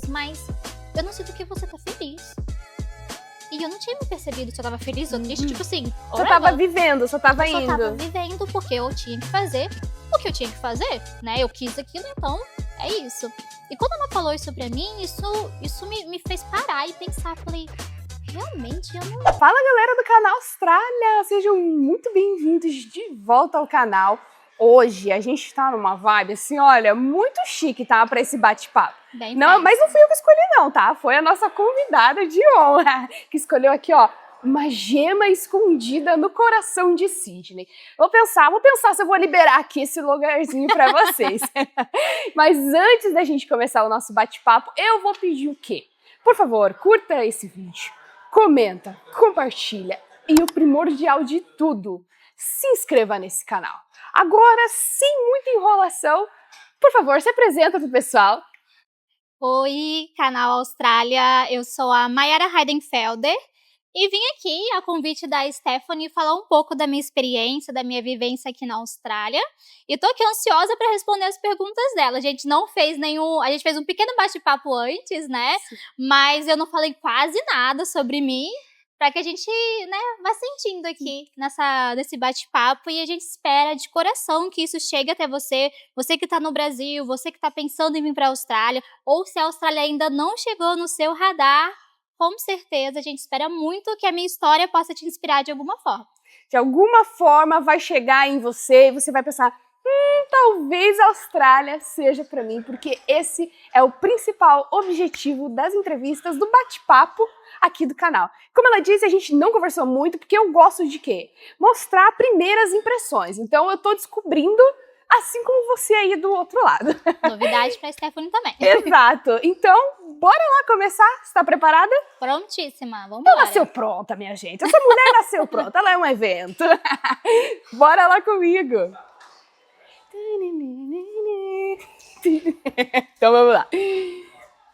mas eu não sinto que você tá feliz. E eu não tinha me percebido se eu tava feliz ou triste, tipo assim... Só tava vivendo, só tava indo. Eu só tava vivendo porque eu tinha que fazer o que eu tinha que fazer, né? Eu quis aquilo, então é isso. E quando ela falou isso pra mim, isso me fez parar e pensar, falei... Realmente, eu não... Fala, galera do canal Austrália! Sejam muito bem-vindos de volta ao canal. Hoje a gente tá numa vibe assim, olha, muito chique, tá? Pra esse bate-papo. Não, mas não fui eu que escolhi não, tá? Foi a nossa convidada de honra que escolheu aqui, ó, uma gema escondida no coração de Sydney. Vou pensar se eu vou liberar aqui esse lugarzinho pra vocês. Mas antes da gente começar o nosso bate-papo, eu vou pedir o quê? Por favor, curta esse vídeo, comenta, compartilha e o primordial de tudo, se inscreva nesse canal. Agora, sem muita enrolação, por favor, se apresenta pro pessoal. Oi, canal Austrália, eu sou a Mayara Heidenfelder e vim aqui a convite da Stephanie falar um pouco da minha experiência, da minha vivência aqui na Austrália. E tô aqui ansiosa para responder as perguntas dela. A gente não fez a gente fez um pequeno bate-papo antes, né? Sim. Mas eu não falei quase nada sobre mim. Para que a gente, né, vá sentindo aqui nesse bate-papo e a gente espera de coração que isso chegue até você que está no Brasil, você que está pensando em vir para a Austrália, ou se a Austrália ainda não chegou no seu radar, com certeza a gente espera muito que a minha história possa te inspirar de alguma forma. De alguma forma vai chegar em você e você vai pensar, talvez a Austrália seja para mim, porque esse é o principal objetivo das entrevistas, do bate-papo aqui do canal. Como ela disse, a gente não conversou muito, porque eu gosto de quê? Mostrar primeiras impressões. Então eu tô descobrindo, assim como você aí do outro lado. Novidade pra Stephanie também. Exato. Então, bora lá começar? Você tá preparada? Prontíssima, vamos ela embora. Nasceu pronta, minha gente. Essa mulher nasceu pronta, ela é um evento. Bora lá comigo. Então vamos lá.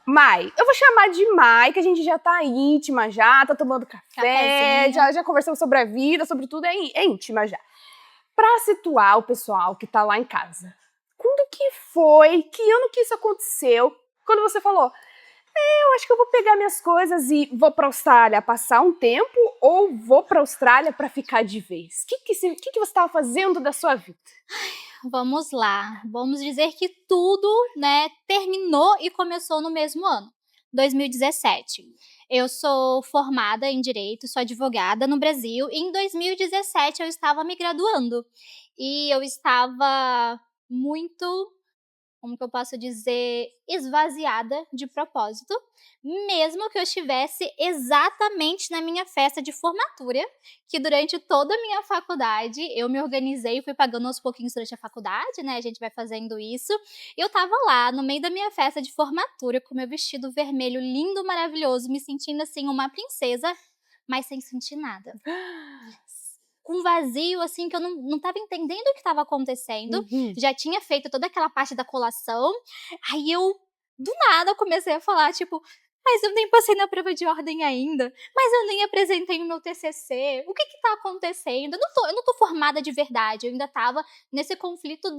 Mai, eu vou chamar de Mai, que a gente já tá íntima já, tá tomando café, já conversamos sobre a vida, sobre tudo, é íntima já. Pra situar o pessoal que tá lá em casa, quando que foi, que ano que isso aconteceu, quando você falou, eu acho que eu vou pegar minhas coisas e vou pra Austrália passar um tempo, ou vou pra Austrália pra ficar de vez? O que você tava fazendo da sua vida? Vamos lá, vamos dizer que tudo, né, terminou e começou no mesmo ano, 2017. Eu sou formada em Direito, sou advogada no Brasil e em 2017 eu estava me graduando. E eu estava muito, como que eu posso dizer, esvaziada de propósito, mesmo que eu estivesse exatamente na minha festa de formatura, que durante toda a minha faculdade eu me organizei, fui pagando aos pouquinhos durante a faculdade, né, a gente vai fazendo isso, e eu tava lá no meio da minha festa de formatura com meu vestido vermelho lindo, maravilhoso, me sentindo assim uma princesa, mas sem sentir nada. Com um vazio, assim, que eu não tava entendendo o que estava acontecendo. Já tinha feito toda aquela parte da colação. Aí eu, do nada, comecei a falar, tipo, mas eu nem passei na prova de ordem ainda. Mas eu nem apresentei o meu TCC. O que tá acontecendo? Eu não tô formada de verdade. Eu ainda tava nesse conflito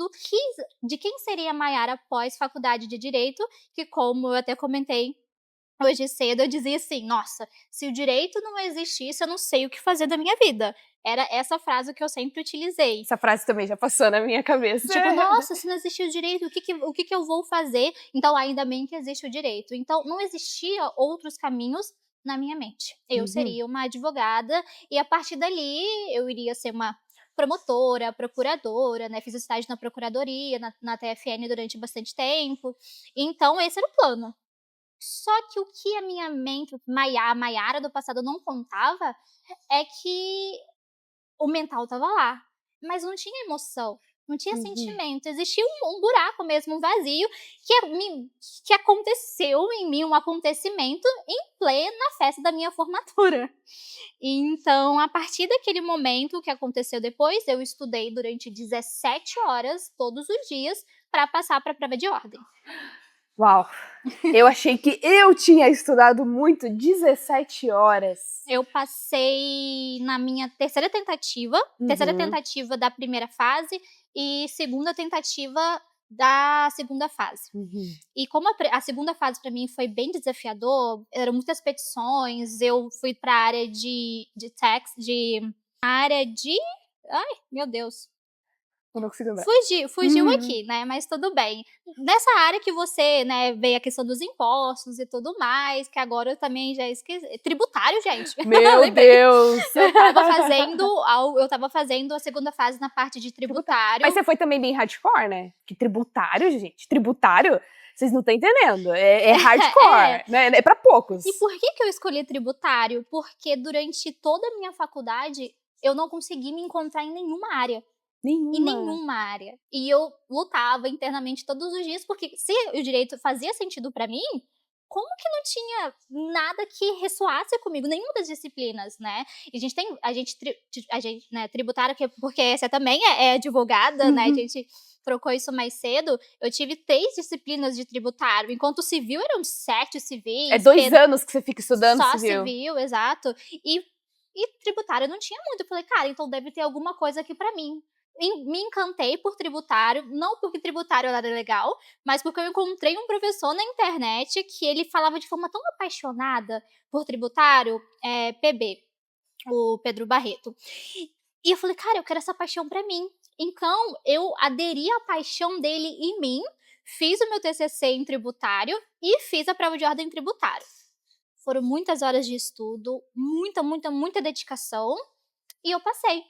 de quem seria a Mayara após faculdade de Direito, que, como eu até comentei hoje cedo, eu dizia assim, nossa, se o direito não existisse, eu não sei o que fazer da minha vida. Era essa frase que eu sempre utilizei. Essa frase também já passou na minha cabeça. Tipo, nossa, se não existir o direito, o que eu vou fazer? Então, ainda bem que existe o direito. Então, não existia outros caminhos na minha mente. Eu seria uma advogada e, a partir dali, eu iria ser uma promotora, procuradora, né? Fiz estágio na procuradoria, na TFN durante bastante tempo. Então, esse era o plano. Só que o que a minha mente, a Mayara do passado não contava, é que o mental tava lá, mas não tinha emoção, não tinha sentimento, existia um buraco mesmo, um vazio, que aconteceu em mim, um acontecimento em plena festa da minha formatura. Então, a partir daquele momento, o que aconteceu depois, eu estudei durante 17 horas, todos os dias, para passar para a prova de ordem. Uau! Eu achei que eu tinha estudado muito, 17 horas. Eu passei na minha terceira tentativa da primeira fase e segunda tentativa da segunda fase. E como a segunda fase pra mim foi bem desafiador, eram muitas petições, eu fui pra área de ai, meu Deus. Eu não consigo lembrar. Fugiu aqui, né, mas tudo bem. Nessa área que você, né, vê a questão dos impostos e tudo mais, que agora eu também já esqueci. Tributário, gente. Meu Deus! Eu tava fazendo a segunda fase na parte de tributário. Mas você foi também bem hardcore, né? Que tributário, gente. Tributário, vocês não estão entendendo. É hardcore, né? É pra poucos. E por que eu escolhi tributário? Porque durante toda a minha faculdade, eu não consegui me encontrar em nenhuma área. Em nenhuma área. E eu lutava internamente todos os dias, porque se o direito fazia sentido pra mim, como que não tinha nada que ressoasse comigo? Nenhuma das disciplinas, né? E a gente né, tributária, porque você também é advogada, né? A gente trocou isso mais cedo. Eu tive 3 disciplinas de tributário, enquanto civil eram 7 civis. É 2 anos que você fica estudando só civil, exato. E tributário não tinha muito. Eu falei, cara, então deve ter alguma coisa aqui pra mim. Me encantei por tributário, não porque tributário era legal, mas porque eu encontrei um professor na internet que ele falava de forma tão apaixonada por tributário, PB, o Pedro Barreto. E eu falei, cara, eu quero essa paixão pra mim. Então, eu aderi à paixão dele em mim, fiz o meu TCC em tributário e fiz a prova de ordem tributário. Foram muitas horas de estudo, muita dedicação, e eu passei.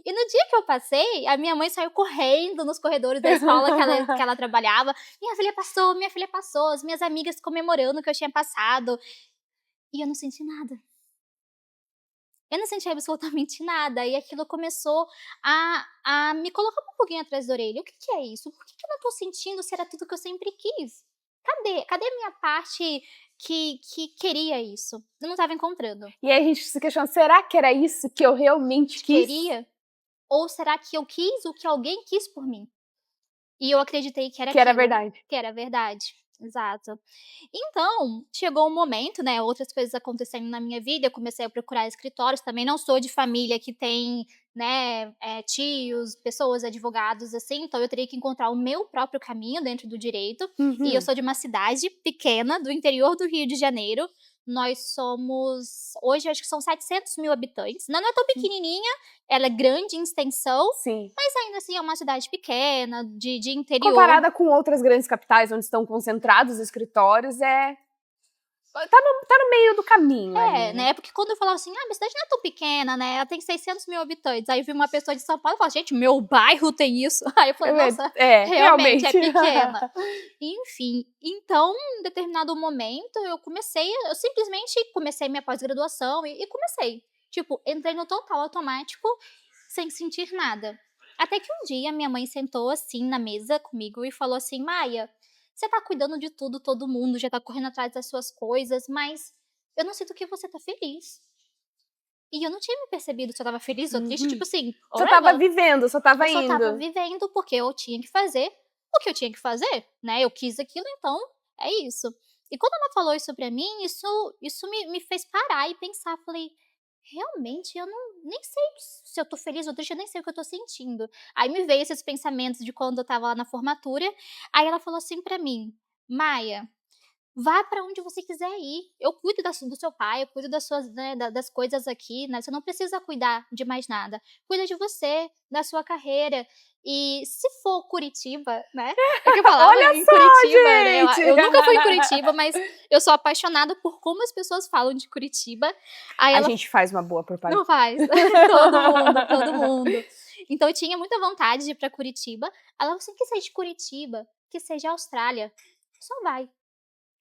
E no dia que eu passei, a minha mãe saiu correndo nos corredores da escola que ela trabalhava. Minha filha passou, as minhas amigas comemorando que eu tinha passado. E eu não senti nada. Eu não senti absolutamente nada. E aquilo começou a me colocar um pouquinho atrás da orelha. O que é isso? Por que eu não tô sentindo se era tudo que eu sempre quis? Cadê a minha parte que queria isso? Eu não tava encontrando. E aí a gente se questiona, será que era isso que eu realmente quis? Queria? Ou será que eu quis o que alguém quis por mim? E eu acreditei que era aquilo, verdade. Que era verdade, exato. Então, chegou um momento, né, outras coisas acontecendo na minha vida, eu comecei a procurar escritórios, também não sou de família que tem, né, tios, pessoas, advogados, assim, então eu teria que encontrar o meu próprio caminho dentro do direito. E eu sou de uma cidade pequena, do interior do Rio de Janeiro. Nós somos, hoje acho que são 700 mil habitantes. Não é tão pequenininha, ela é grande em extensão, sim, mas ainda assim é uma cidade pequena, de interior. Comparada com outras grandes capitais onde estão concentrados escritórios, tá no meio do caminho ali, né? Porque quando eu falava assim, minha cidade não é tão pequena, né? Ela tem 600 mil habitantes. Aí eu vi uma pessoa de São Paulo e falei, gente, meu bairro tem isso. Aí eu falei, nossa, realmente é pequena. Enfim, então, em determinado momento, eu simplesmente comecei minha pós-graduação e comecei. Tipo, entrei no total automático, sem sentir nada. Até que um dia minha mãe sentou assim na mesa comigo e falou assim, Maia, você tá cuidando de tudo, todo mundo, já tá correndo atrás das suas coisas, mas eu não sinto que você tá feliz. E eu não tinha me percebido se eu tava feliz ou triste, tipo assim... Só tava vivendo, só tava indo. Eu só tava vivendo porque eu tinha que fazer o que eu tinha que fazer, né? Eu quis aquilo, então é isso. E quando ela falou isso pra mim, isso me fez parar e pensar, falei... Realmente, eu nem sei se eu tô feliz ou triste, eu nem sei o que eu tô sentindo. Aí me veio esses pensamentos de quando eu tava lá na formatura. Aí ela falou assim pra mim, Maia, vá pra onde você quiser ir. Eu cuido do seu pai, eu cuido das suas, né, das coisas aqui, né? Você não precisa cuidar de mais nada. Cuida de você, da sua carreira. E se for Curitiba, né? É que eu falava Olha em só, Curitiba, gente! né? Eu nunca fui em Curitiba, mas eu sou apaixonada por como as pessoas falam de Curitiba. Aí a gente faz uma boa propaganda. Não faz. Todo mundo. Então eu tinha muita vontade de ir pra Curitiba. Ela falou assim, que seja de Curitiba, que seja Austrália. Só vai.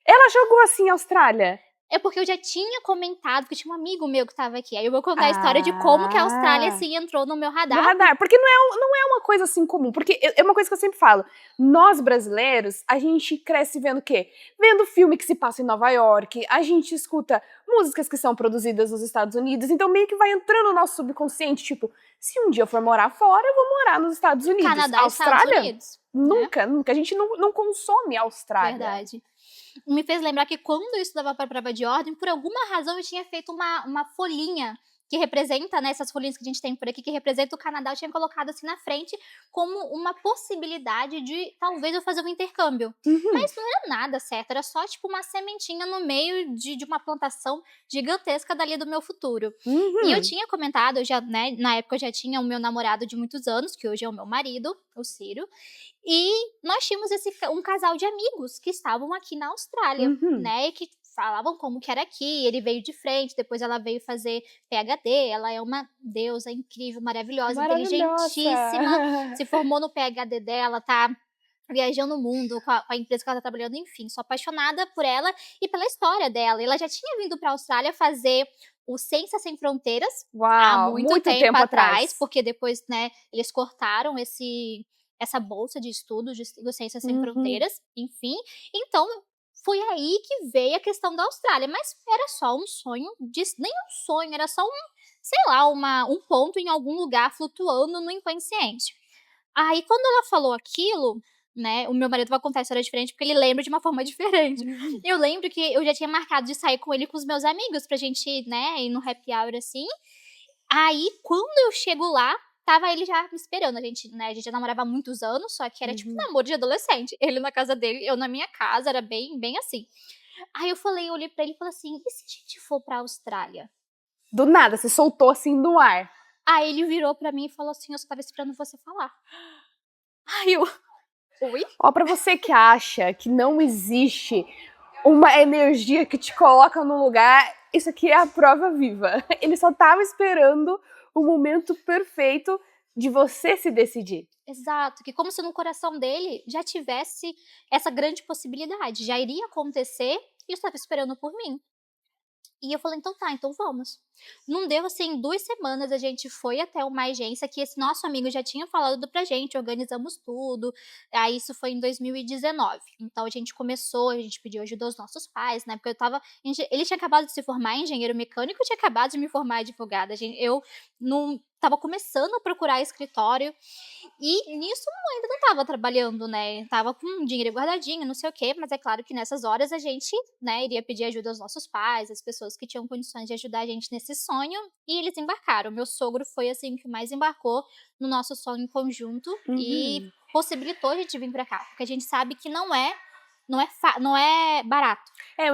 Ela jogou assim, Austrália? É porque eu já tinha comentado, que tinha um amigo meu que tava aqui. Aí eu vou contar a história de como que a Austrália, assim, entrou no meu radar. No radar, porque não é uma coisa assim comum. Porque é uma coisa que eu sempre falo. Nós, brasileiros, a gente cresce vendo o quê? Vendo filme que se passa em Nova York. A gente escuta músicas que são produzidas nos Estados Unidos. Então meio que vai entrando no nosso subconsciente. Tipo, se um dia eu for morar fora, eu vou morar nos Estados Unidos. Canadá, Austrália? Estados Unidos. Nunca. A gente não consome a Austrália. Verdade. Me fez lembrar que quando eu estudava para a prova de ordem, por alguma razão eu tinha feito uma folhinha que representa, né, essas folhinhas que a gente tem por aqui, que representa o Canadá, eu tinha colocado assim na frente como uma possibilidade de talvez eu fazer um intercâmbio. Mas não era nada certo, era só tipo uma sementinha no meio de uma plantação gigantesca dali do meu futuro. E eu tinha comentado, eu já, né, na época eu já tinha o meu namorado de muitos anos, que hoje é o meu marido, o Ciro, e nós tínhamos um casal de amigos que estavam aqui na Austrália, né, e que falavam como que era aqui, ele veio de frente, depois ela veio fazer PhD, ela é uma deusa incrível, maravilhosa, inteligentíssima, se formou no PhD dela, tá viajando o mundo com a empresa que ela tá trabalhando, enfim, sou apaixonada por ela e pela história dela. Ela já tinha vindo pra Austrália fazer o Ciências Sem Fronteiras há muito tempo atrás, porque depois, né, eles cortaram essa bolsa de estudos do Ciências Sem Fronteiras, enfim. Então, foi aí que veio a questão da Austrália, mas era só um sonho, nem um sonho, era só sei lá, um ponto em algum lugar flutuando no inconsciente. Aí, quando ela falou aquilo, né, o meu marido vai contar a história diferente porque ele lembra de uma forma diferente. Eu lembro que eu já tinha marcado de sair com ele com os meus amigos pra gente, né, ir no happy hour assim. Aí, quando eu chego lá, tava ele já me esperando. A gente já namorava há muitos anos, só que era tipo namoro de adolescente. Ele na casa dele, eu na minha casa, era bem, bem assim. Aí eu olhei pra ele e falei assim, e se a gente for pra Austrália? Do nada, você soltou assim no ar. Aí ele virou pra mim e falou assim, eu só tava esperando você falar. Aí eu... Oi? Ó, pra você que acha que não existe uma energia que te coloca no lugar, isso aqui é a prova viva. Ele só tava esperando o momento perfeito de você se decidir. Exato, que como se no coração dele já tivesse essa grande possibilidade, já iria acontecer e eu estava esperando por mim. E eu falei, então tá, então vamos. Não deu assim, 2 semanas a gente foi até uma agência que esse nosso amigo já tinha falado pra gente, organizamos tudo. Aí isso foi em 2019. Então a gente começou, a gente pediu ajuda aos nossos pais, né? Porque ele tinha acabado de se formar em engenheiro mecânico, eu tinha acabado de me formar advogada. Eu não tava começando a procurar escritório e nisso eu ainda não tava trabalhando, né? Tava com dinheiro guardadinho, não sei o quê, mas é claro que nessas horas a gente, né, iria pedir ajuda aos nossos pais, às pessoas que tinham condições de ajudar a gente nesse sonho, e eles embarcaram. Meu sogro foi assim que mais embarcou no nosso sonho em conjunto e possibilitou a gente vir pra cá, porque a gente sabe que não é barato.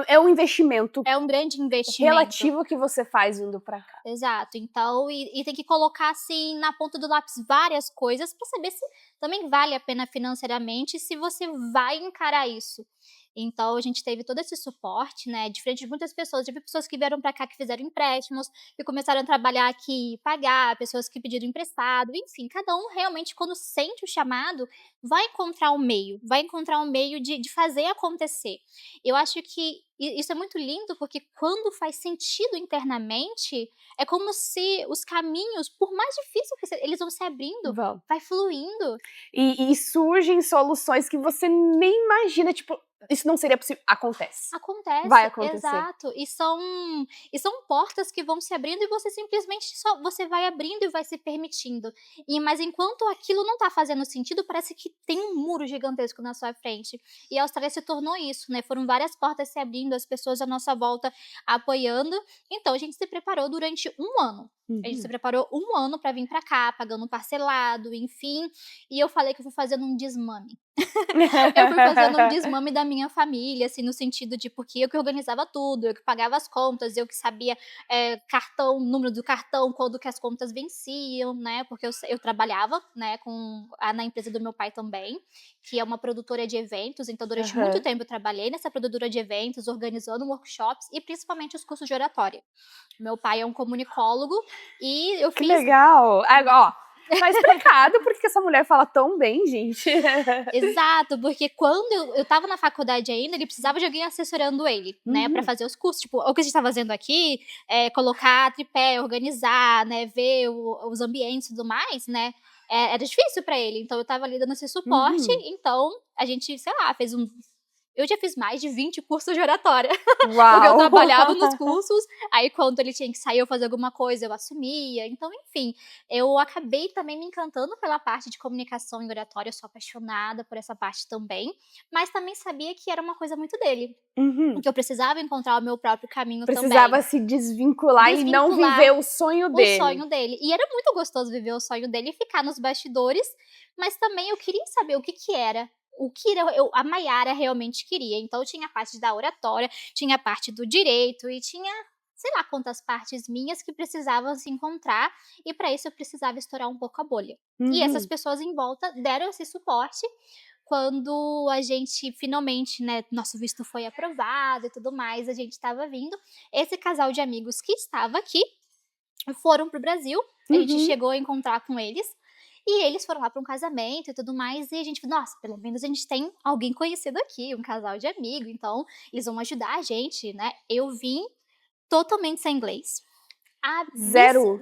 É um investimento. É um grande investimento. Relativo que você faz indo pra cá. Exato. Então, e tem que colocar, assim, na ponta do lápis várias coisas pra saber se também vale a pena financeiramente, se você vai encarar isso. Então, a gente teve todo esse suporte, né, diferente de muitas pessoas. Tive pessoas que vieram pra cá que fizeram empréstimos, que começaram a trabalhar aqui e pagar, pessoas que pediram emprestado, enfim, cada um realmente, quando sente o chamado, vai encontrar um meio de fazer acontecer. Eu acho que isso é muito lindo, porque quando faz sentido internamente, é como se os caminhos, por mais difícil que seja, eles vão se abrindo, vai fluindo. E surgem soluções que você nem imagina, tipo, isso não seria possível. Acontece. Vai acontecer. Exato. E são portas que vão se abrindo e você simplesmente você vai abrindo e vai se permitindo. Mas enquanto aquilo não tá fazendo sentido, parece que tem um muro gigantesco na sua frente. E a Austrália se tornou isso, né? Foram várias portas se abrindo, as pessoas à nossa volta apoiando. Então a gente se preparou durante 1 ano. A gente se preparou 1 ano pra vir pra cá, pagando parcelado, enfim. E eu falei que eu fui fazendo um desmame. Eu fui fazendo um desmame da minha família, assim, no sentido de porque eu que organizava tudo, eu que pagava as contas, eu que sabia número do cartão, quando que as contas venciam, né? Porque eu trabalhava, né, na empresa do meu pai também, que é uma produtora de eventos, então durante muito tempo eu trabalhei nessa produtora de eventos, organizando workshops e principalmente os cursos de oratória. Meu pai é um comunicólogo e eu fiz... Que legal! Ó, tá explicado porque essa mulher fala tão bem, gente. Exato, porque quando eu tava na faculdade ainda, ele precisava de alguém assessorando ele, né, pra fazer os cursos. Tipo, o que a gente tá fazendo aqui é colocar tripé, organizar, né, ver os ambientes e tudo mais, né, era difícil pra ele. Então eu tava ali dando esse suporte, então a gente, sei lá, fez Eu já fiz mais de 20 cursos de oratória. Uau. Porque eu trabalhava nos cursos, aí quando ele tinha que sair ou fazer alguma coisa, eu assumia. Então, enfim, eu acabei também me encantando pela parte de comunicação e oratória, eu sou apaixonada por essa parte também, mas também sabia que era uma coisa muito dele. Que eu precisava encontrar o meu próprio caminho também. Precisava se desvincular e não viver o sonho dele. O sonho dele. E era muito gostoso viver o sonho dele e ficar nos bastidores, mas também eu queria saber o que era. O que a Mayara realmente queria. Então tinha a parte da oratória, tinha a parte do direito e tinha, sei lá quantas partes minhas que precisavam se encontrar, e para isso eu precisava estourar um pouco a bolha. E essas pessoas em volta deram esse suporte. Quando a gente finalmente, né, nosso visto foi aprovado e tudo mais, a gente estava vindo, esse casal de amigos que estava aqui foram pro Brasil, a gente chegou a encontrar com eles, e eles foram lá para um casamento e tudo mais, e a gente, nossa, pelo menos a gente tem alguém conhecido aqui, um casal de amigo, então eles vão ajudar a gente, né? Eu vim totalmente sem inglês. Zero.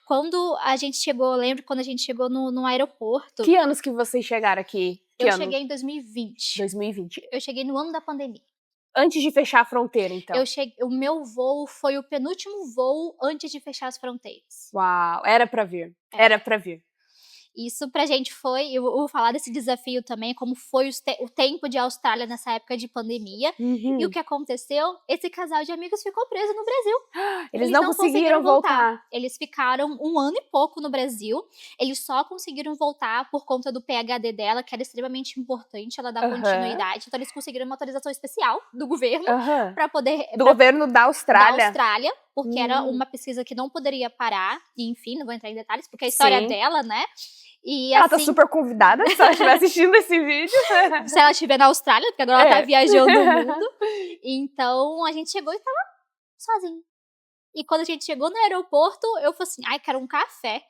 Quando a gente chegou, eu lembro quando a gente chegou no aeroporto. Que anos que vocês chegaram aqui? Eu cheguei em 2020. 2020. Eu cheguei no ano da pandemia. Antes de fechar a fronteira, então? O meu voo foi o penúltimo voo antes de fechar as fronteiras. Uau, era pra vir. Era pra vir. Isso pra gente foi, eu vou falar desse desafio também, como foi o tempo de Austrália nessa época de pandemia. E o que aconteceu? Esse casal de amigos ficou preso no Brasil. Eles não conseguiram voltar. Eles ficaram 1 ano e pouco no Brasil. Eles só conseguiram voltar por conta do PhD dela, que era extremamente importante, ela dá continuidade. Então eles conseguiram uma autorização especial do governo para poder... Do governo da Austrália. Da Austrália, porque era uma pesquisa que não poderia parar. E enfim, não vou entrar em detalhes, porque a história dela, né? E, ela assim, tá super convidada, se ela estiver assistindo esse vídeo. Se ela estiver na Austrália, porque agora ela tá viajando o mundo. Então, a gente chegou e tava sozinho. E quando a gente chegou no aeroporto, eu falei assim, ai, quero um café.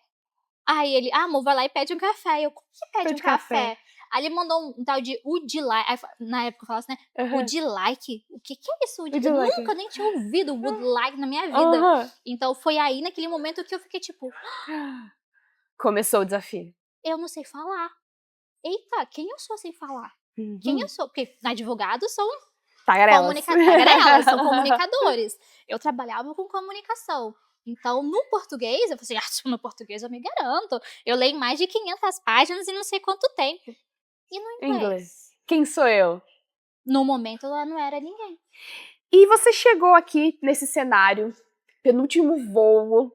Aí ele, amor, vai lá e pede um café. Eu, como que pede um café? Aí ele mandou um tal de would-like. Na época eu falava assim, né? Would-like? O que é isso? Eu nunca nem tinha ouvido would-like na minha vida. Então, foi aí, naquele momento, que eu fiquei tipo... Começou o desafio. Eu não sei falar. Eita, quem eu sou sem falar? Quem eu sou? Porque advogados são tagarelas, são comunicadores. Eu trabalhava com comunicação. Então, no português, eu falei assim, no português eu me garanto. Eu leio mais de 500 páginas e não sei quanto tempo. E no inglês? Quem sou eu? No momento, ela não era ninguém. E você chegou aqui nesse cenário, penúltimo voo,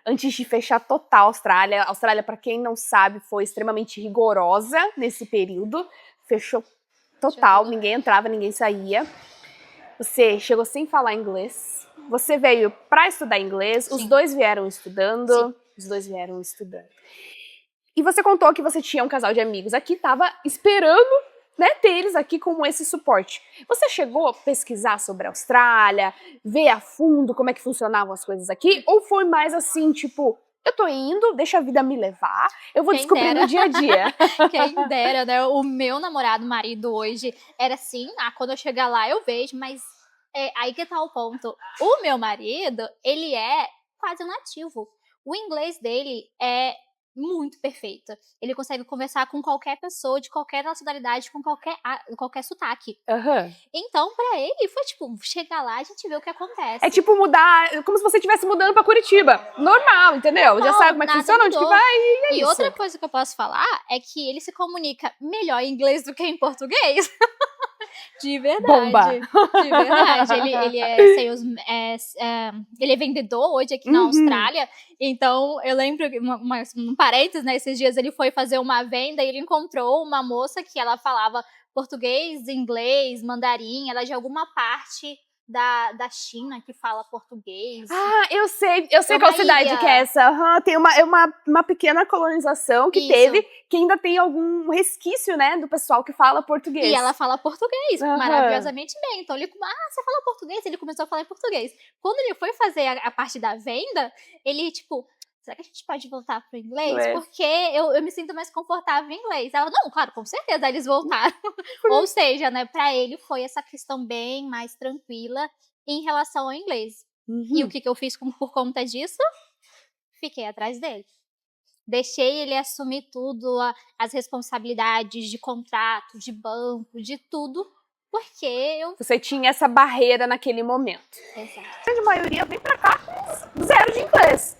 antes de fechar total a Austrália. A Austrália, para quem não sabe, foi extremamente rigorosa nesse período. Fechou total, ninguém entrava, ninguém saía. Você chegou sem falar inglês. Você veio para estudar inglês. Os dois vieram estudando. Os dois vieram estudando. E você contou que você tinha um casal de amigos aqui, tava esperando, né, ter eles aqui como esse suporte. Você chegou a pesquisar sobre a Austrália, ver a fundo como é que funcionavam as coisas aqui? Ou foi mais assim, tipo, eu tô indo, deixa a vida me levar, eu vou descobrir no dia a dia? Quem dera, né? O meu namorado, marido hoje, era assim, quando eu chegar lá eu vejo, mas aí que tá o ponto. O meu marido, ele é quase nativo. O inglês dele é muito perfeito. Ele consegue conversar com qualquer pessoa, de qualquer nacionalidade, com qualquer sotaque. Então, pra ele, foi tipo, chegar lá, a gente vê o que acontece. É tipo mudar, como se você estivesse mudando pra Curitiba. Normal, entendeu? Normal, já sabe como é que funciona, onde que vai, e é isso. Outra coisa que eu posso falar é que ele se comunica melhor em inglês do que em português. De verdade. Bomba. De verdade. Ele é sales, ele é vendedor hoje aqui na Austrália. Então, eu lembro, um parênteses, né? Esses dias ele foi fazer uma venda e ele encontrou uma moça que ela falava português, inglês, mandarim. Ela é de alguma parte da China que fala português. Eu sei qual cidade que é essa. Tem uma pequena colonização que teve, que ainda tem algum resquício, né, do pessoal que fala português. E ela fala português, maravilhosamente bem. Então ele, você fala português? Ele começou a falar em português. Quando ele foi fazer a parte da venda, ele, tipo, será que a gente pode voltar pro inglês? Porque eu me sinto mais confortável em inglês. Ela, não, claro, com certeza, eles voltaram. Ou seja, né, pra ele foi essa questão bem mais tranquila em relação ao inglês. E o que eu fiz por conta disso? Fiquei atrás dele. Deixei ele assumir tudo, as responsabilidades de contrato, de banco, de tudo, porque eu... Você tinha essa barreira naquele momento. Exato. A grande maioria vem pra cá com 0 de inglês.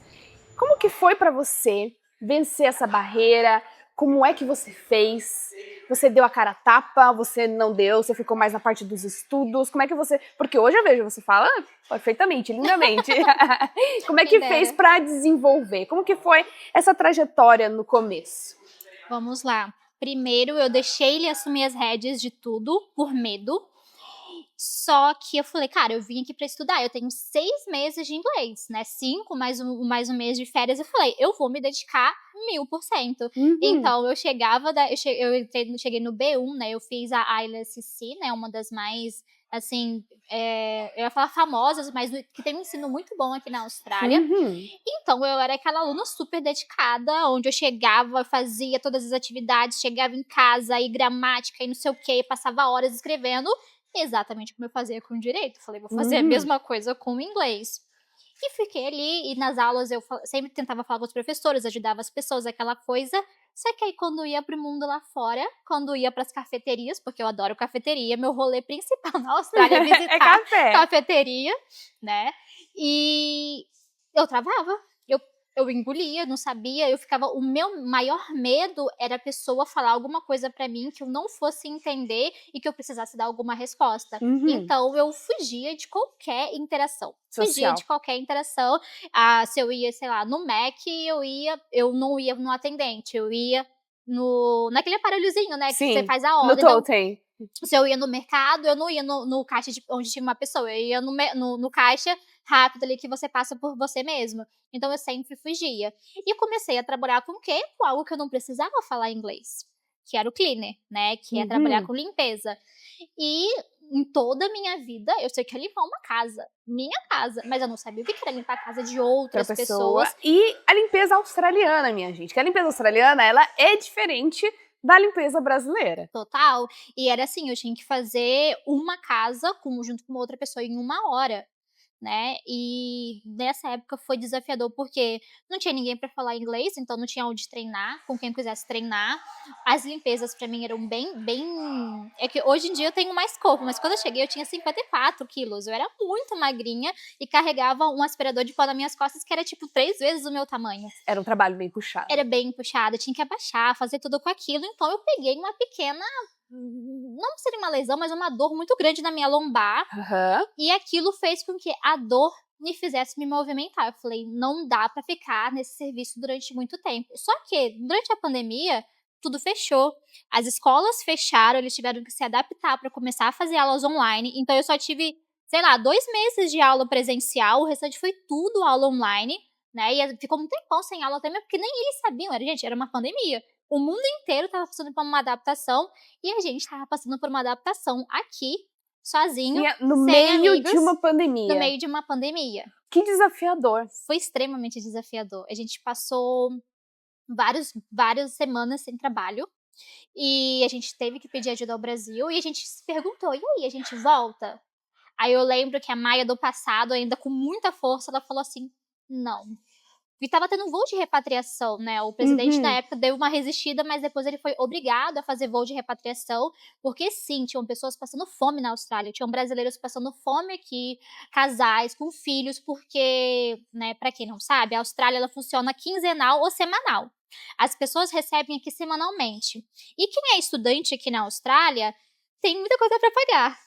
Como que foi pra você vencer essa barreira? Como é que você fez? Você deu a cara a tapa? Você não deu? Você ficou mais na parte dos estudos? Como é que você... Porque hoje eu vejo, você fala perfeitamente, lindamente. Como é que fez pra desenvolver? Como que foi essa trajetória no começo? Vamos lá. Primeiro, eu deixei ele assumir as rédeas de tudo, por medo. Só que eu falei, cara, eu vim aqui pra estudar, eu tenho 6 meses de inglês, né? 5 mais um mês de férias. Eu falei, eu vou me dedicar 1000%. Então, eu chegava, cheguei no B1, né? Eu fiz a IELTS, né? Uma das mais, assim, eu ia falar famosas, mas que tem um ensino muito bom aqui na Austrália. Então, eu era aquela aluna super dedicada, onde eu chegava, fazia todas as atividades, chegava em casa, e gramática, e não sei o quê, passava horas escrevendo, exatamente como eu fazia com o direito. Falei, vou fazer a mesma coisa com o inglês. E fiquei ali, e nas aulas eu sempre tentava falar com os professores, ajudava as pessoas, aquela coisa. Só que aí quando ia pro mundo lá fora, quando ia pras cafeterias, porque eu adoro cafeteria, meu rolê principal na Austrália é visitar cafeteria, né? E eu travava. Eu engolia, não sabia, eu ficava... O meu maior medo era a pessoa falar alguma coisa pra mim que eu não fosse entender e que eu precisasse dar alguma resposta. Então, eu fugia de qualquer interação. Fugia de qualquer interação. Se eu ia, sei lá, no Mac, eu não ia no atendente, eu ia naquele aparelhozinho, né, que você faz a ordem. No totem. Se eu ia no mercado, eu não ia no caixa onde tinha uma pessoa, eu ia no caixa rápido ali que você passa por você mesmo. Então eu sempre fugia. E comecei a trabalhar com o quê? Com algo que eu não precisava falar inglês, que era o cleaner, né? Que é trabalhar com limpeza. E em toda a minha vida, eu sei que é limpar uma casa, minha casa, mas eu não sabia o que era limpar a casa de outras pessoas. E a limpeza australiana, minha gente, que a limpeza australiana, ela é diferente da limpeza brasileira. Total. E era assim, eu tinha que fazer uma casa junto com uma outra pessoa em 1 hora, né? E nessa época foi desafiador porque não tinha ninguém pra falar inglês, então não tinha onde treinar, com quem quisesse treinar. As limpezas pra mim eram bem... É que hoje em dia eu tenho mais corpo, mas quando eu cheguei eu tinha 54 quilos. Eu era muito magrinha e carregava um aspirador de pó nas minhas costas que era tipo 3 vezes o meu tamanho. Era um trabalho bem puxado. Era bem puxado, eu tinha que abaixar, fazer tudo com aquilo. Então eu peguei uma pequena... não seria uma lesão, mas uma dor muito grande na minha lombar. E aquilo fez com que a dor me fizesse me movimentar. Eu falei, não dá pra ficar nesse serviço durante muito tempo. Só que, durante a pandemia, tudo fechou. As escolas fecharam, eles tiveram que se adaptar pra começar a fazer aulas online. Então eu só tive, sei lá, 2 meses de aula presencial, o restante foi tudo aula online, né? E ficou um tempão sem aula também, porque nem eles sabiam, era uma pandemia. O mundo inteiro estava passando por uma adaptação e a gente estava passando por uma adaptação aqui, sozinho, no sem meio amigos, de uma pandemia. no meio de uma pandemia. Que desafiador. Foi extremamente desafiador. A gente passou várias semanas sem trabalho e a gente teve que pedir ajuda ao Brasil e a gente se perguntou, e aí, a gente volta? Aí eu lembro que a Maia do passado, ainda com muita força, ela falou assim, não. E tava tendo um voo de repatriação, né? O presidente na época deu uma resistida, mas depois ele foi obrigado a fazer voo de repatriação, porque sim, tinham pessoas passando fome na Austrália, tinham brasileiros passando fome aqui, casais com filhos, porque, né, pra quem não sabe, a Austrália ela funciona quinzenal ou semanal. As pessoas recebem aqui semanalmente. E quem é estudante aqui na Austrália tem muita coisa pra pagar.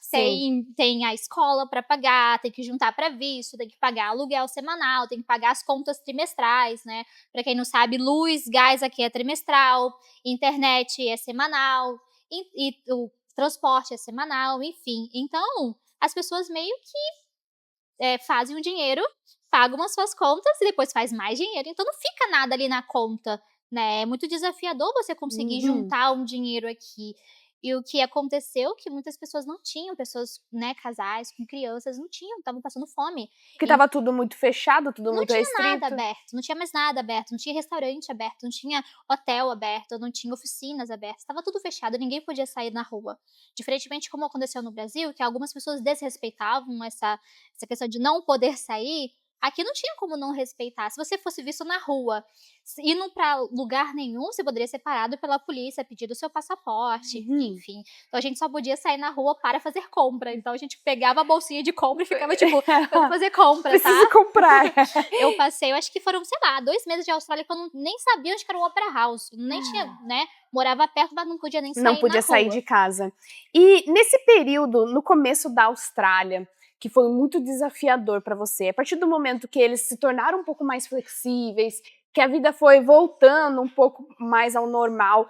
Tem a escola pra pagar, tem que juntar pra visto, tem que pagar aluguel semanal, tem que pagar as contas trimestrais, né? Pra quem não sabe, luz, gás aqui é trimestral, internet é semanal, e o transporte é semanal, enfim. Então, as pessoas meio que fazem o dinheiro, pagam as suas contas e depois faz mais dinheiro. Então, não fica nada ali na conta, né? É muito desafiador você conseguir juntar um dinheiro aqui. E o que aconteceu que muitas pessoas não tinham, pessoas, né, casais com crianças, não tinham, estavam passando fome. Porque tava tudo muito fechado, tudo muito restrito. Não tinha nada aberto, não tinha mais nada aberto, não tinha restaurante aberto, não tinha hotel aberto, não tinha oficinas abertas, estava tudo fechado, ninguém podia sair na rua. Diferentemente como aconteceu no Brasil, que algumas pessoas desrespeitavam essa questão de não poder sair, aqui não tinha como não respeitar. Se você fosse visto na rua indo pra lugar nenhum, você poderia ser parado pela polícia, pedir o seu passaporte, enfim. Então a gente só podia sair na rua para fazer compra. Então a gente pegava a bolsinha de compra e ficava tipo, vamos fazer compra, Preciso comprar. Eu passei, eu acho que foram, sei lá, 2 meses de Austrália que eu nem sabia onde era o Opera House. Nem tinha, né? Morava perto, mas não podia nem sair Não podia sair de casa. E nesse período, no começo da Austrália, que foi muito desafiador para você, a partir do momento que eles se tornaram um pouco mais flexíveis, que a vida foi voltando um pouco mais ao normal,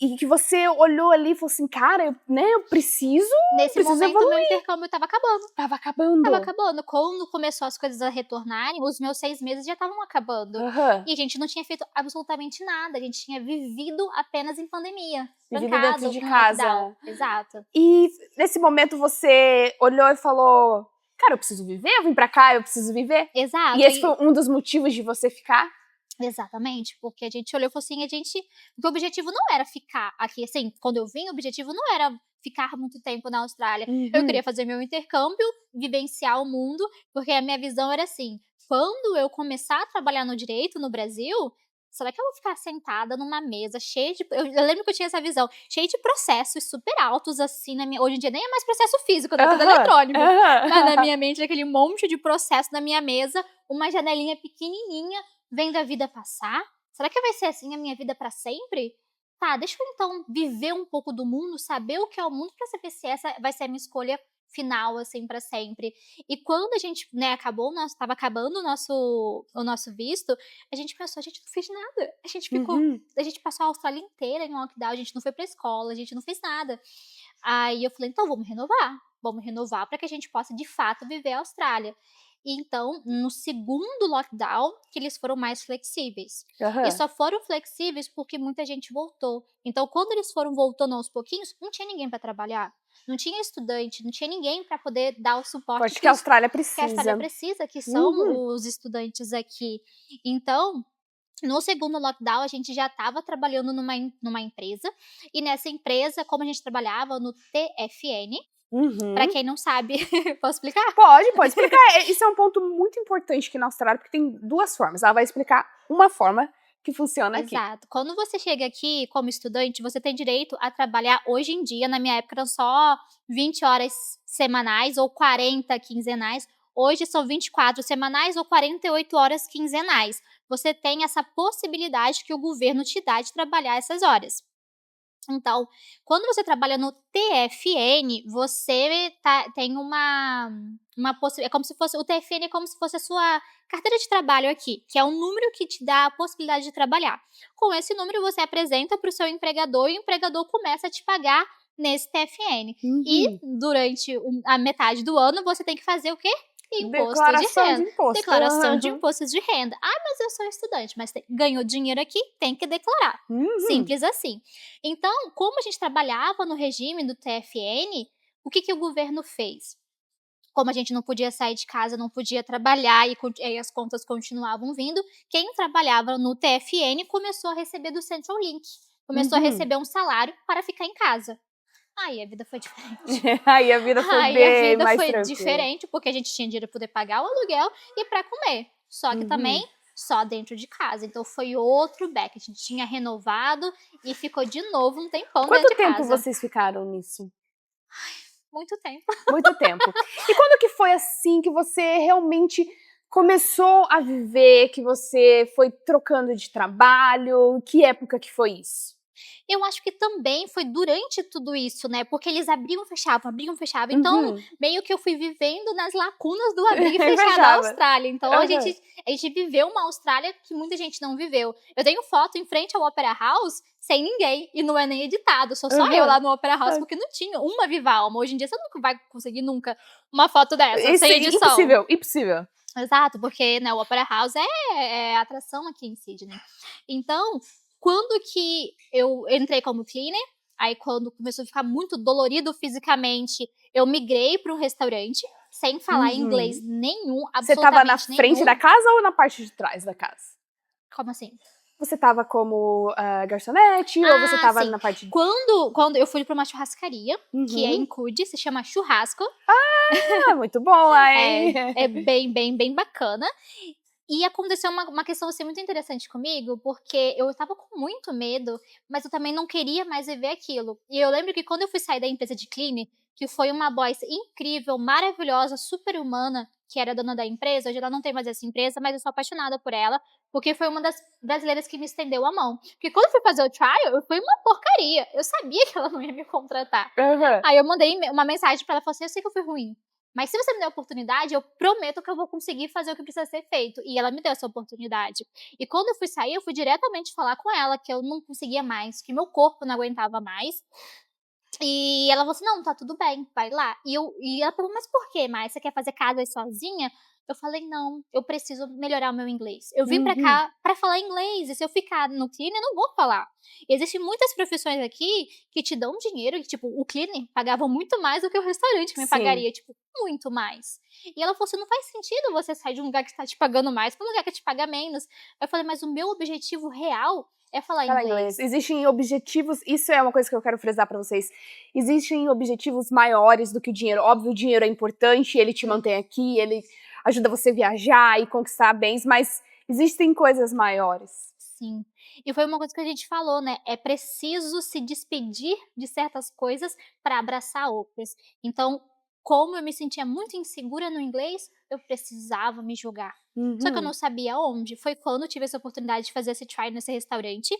e que você olhou ali e falou assim, cara, eu preciso Nesse momento, evoluir. meu intercâmbio tava acabando. Tava acabando. Tava acabando. Quando começou as coisas a retornarem, os meus 6 meses já estavam acabando. E a gente não tinha feito absolutamente nada. A gente tinha vivido apenas em pandemia. Vivido dentro de casa. Exato. E nesse momento você olhou e falou, cara, eu preciso viver, eu vim pra cá, eu preciso viver. Exato. E esse foi um dos motivos de você ficar? Exatamente, porque a gente olhou e falou assim, o objetivo não era ficar aqui, assim, quando eu vim, o objetivo não era ficar muito tempo na Austrália. Eu queria fazer meu intercâmbio, vivenciar o mundo, porque a minha visão era assim, quando eu começar a trabalhar no direito no Brasil, será que eu vou ficar sentada numa mesa cheia de... Eu lembro que eu tinha essa visão, cheia de processos super altos, assim, hoje em dia nem é mais processo físico, é tudo eletrônico. Mas na minha mente, aquele monte de processo na minha mesa, uma janelinha pequenininha, vendo a vida passar? Será que vai ser assim a minha vida pra sempre? Tá, deixa eu então viver um pouco do mundo, saber o que é o mundo pra saber se essa vai ser a minha escolha final, assim, pra sempre. E quando a gente, né, tava acabando o nosso visto, a gente pensou, a gente não fez nada. A gente ficou, a gente passou a Austrália inteira em lockdown, a gente não foi pra escola, a gente não fez nada. Aí eu falei, então vamos renovar pra que a gente possa de fato viver a Austrália. E então, no segundo lockdown, que eles foram mais flexíveis. E só foram flexíveis porque muita gente voltou. Então, quando eles foram voltando aos pouquinhos, não tinha ninguém para trabalhar. Não tinha estudante, não tinha ninguém para poder dar o suporte que a Austrália precisa. Que a Austrália precisa, que são os estudantes aqui. Então, no segundo lockdown, a gente já estava trabalhando numa empresa. E nessa empresa, como a gente trabalhava no TFN, pra quem não sabe, posso explicar? Pode explicar. Isso é um ponto muito importante aqui na Austrália, porque tem 2 formas. Ela vai explicar uma forma que funciona aqui. Exato. Quando você chega aqui como estudante, você tem direito a trabalhar hoje em dia, na minha época eram só 20 horas semanais ou 40 quinzenais. Hoje são 24 semanais ou 48 horas quinzenais. Você tem essa possibilidade que o governo te dá de trabalhar essas horas. Então, quando você trabalha no TFN, você tem uma possibilidade, é como se fosse, o TFN é como se fosse a sua carteira de trabalho aqui, que é um número que te dá a possibilidade de trabalhar. Com esse número, você apresenta para o seu empregador e o empregador começa a te pagar nesse TFN. E durante a metade do ano, você tem que fazer o quê? Declaração de impostos de renda. Ah, mas eu sou estudante, mas ganhou dinheiro aqui, tem que declarar. Simples assim. Então, como a gente trabalhava no regime do TFN, o que o governo fez? Como a gente não podia sair de casa, não podia trabalhar e as contas continuavam vindo, quem trabalhava no TFN começou a receber do Centrelink. Começou a receber um salário para ficar em casa. Aí a vida foi diferente. Aí a vida foi bem mais tranquila. Diferente, porque a gente tinha dinheiro para poder pagar o aluguel e para comer. Só que também só dentro de casa. Então foi outro back. A gente tinha renovado e ficou de novo um tempão dentro de casa. Quanto tempo vocês ficaram nisso? Muito tempo. Muito tempo. E quando que foi assim que você realmente começou a viver, que você foi trocando de trabalho? Que época que foi isso? Eu acho que também foi durante tudo isso, né? Porque eles abriam e fechavam. Então, meio que eu fui vivendo nas lacunas do abrir e fechar da Austrália. Então, a gente viveu uma Austrália que muita gente não viveu. Eu tenho foto em frente ao Opera House sem ninguém. E não é nem editado. Sou só eu lá no Opera House, porque não tinha uma viva alma. Hoje em dia, você nunca vai conseguir uma foto dessa, sem edição. Impossível. Exato, porque né, o Opera House é atração aqui em Sydney. Então... Quando que eu entrei como cleaner, aí quando começou a ficar muito dolorido fisicamente, eu migrei para um restaurante, sem falar inglês nenhum, absolutamente nenhum. Você estava na frente da casa ou na parte de trás da casa? Como assim? Você estava como garçonete ou você estava na parte de... Quando eu fui para uma churrascaria, que é em Coogee, se chama Churrasco. Muito bom, hein? É bem bacana. E aconteceu uma questão, assim, muito interessante comigo, porque eu estava com muito medo, mas eu também não queria mais viver aquilo. E eu lembro que quando eu fui sair da empresa de cleaning, que foi uma boss incrível, maravilhosa, super-humana, que era dona da empresa, hoje ela não tem mais essa empresa, mas eu sou apaixonada por ela, porque foi uma das brasileiras que me estendeu a mão. Porque quando eu fui fazer o trial, eu fui uma porcaria. Eu sabia que ela não ia me contratar. Aí eu mandei uma mensagem pra ela, falei assim, eu sei que eu fui ruim, mas se você me der a oportunidade, eu prometo que eu vou conseguir fazer o que precisa ser feito. E ela me deu essa oportunidade. E quando eu fui sair, eu fui diretamente falar com ela que eu não conseguia mais, que meu corpo não aguentava mais. E ela falou assim, não, tá tudo bem, vai lá. E ela falou, mas por quê, Mai? Você quer fazer casa aí sozinha? Eu falei, não, eu preciso melhorar o meu inglês. Eu vim pra cá pra falar inglês, e se eu ficar no cleaner, eu não vou falar. Existem muitas profissões aqui que te dão dinheiro, e, tipo, o cleaner pagava muito mais do que o restaurante que me pagaria, tipo, muito mais. E ela falou assim, não faz sentido você sair de um lugar que tá te pagando mais pra um lugar que te paga menos. Eu falei, mas o meu objetivo real é falar inglês. Existem objetivos, isso é uma coisa que eu quero frisar pra vocês. Existem objetivos maiores do que o dinheiro. Óbvio, o dinheiro é importante, ele te mantém aqui, ele ajuda você a viajar e conquistar bens, mas existem coisas maiores. Sim. E foi uma coisa que a gente falou, né? É preciso se despedir de certas coisas para abraçar outras. Então, como eu me sentia muito insegura no inglês, eu precisava me jogar. Só que eu não sabia onde. Foi quando eu tive essa oportunidade de fazer esse try nesse restaurante.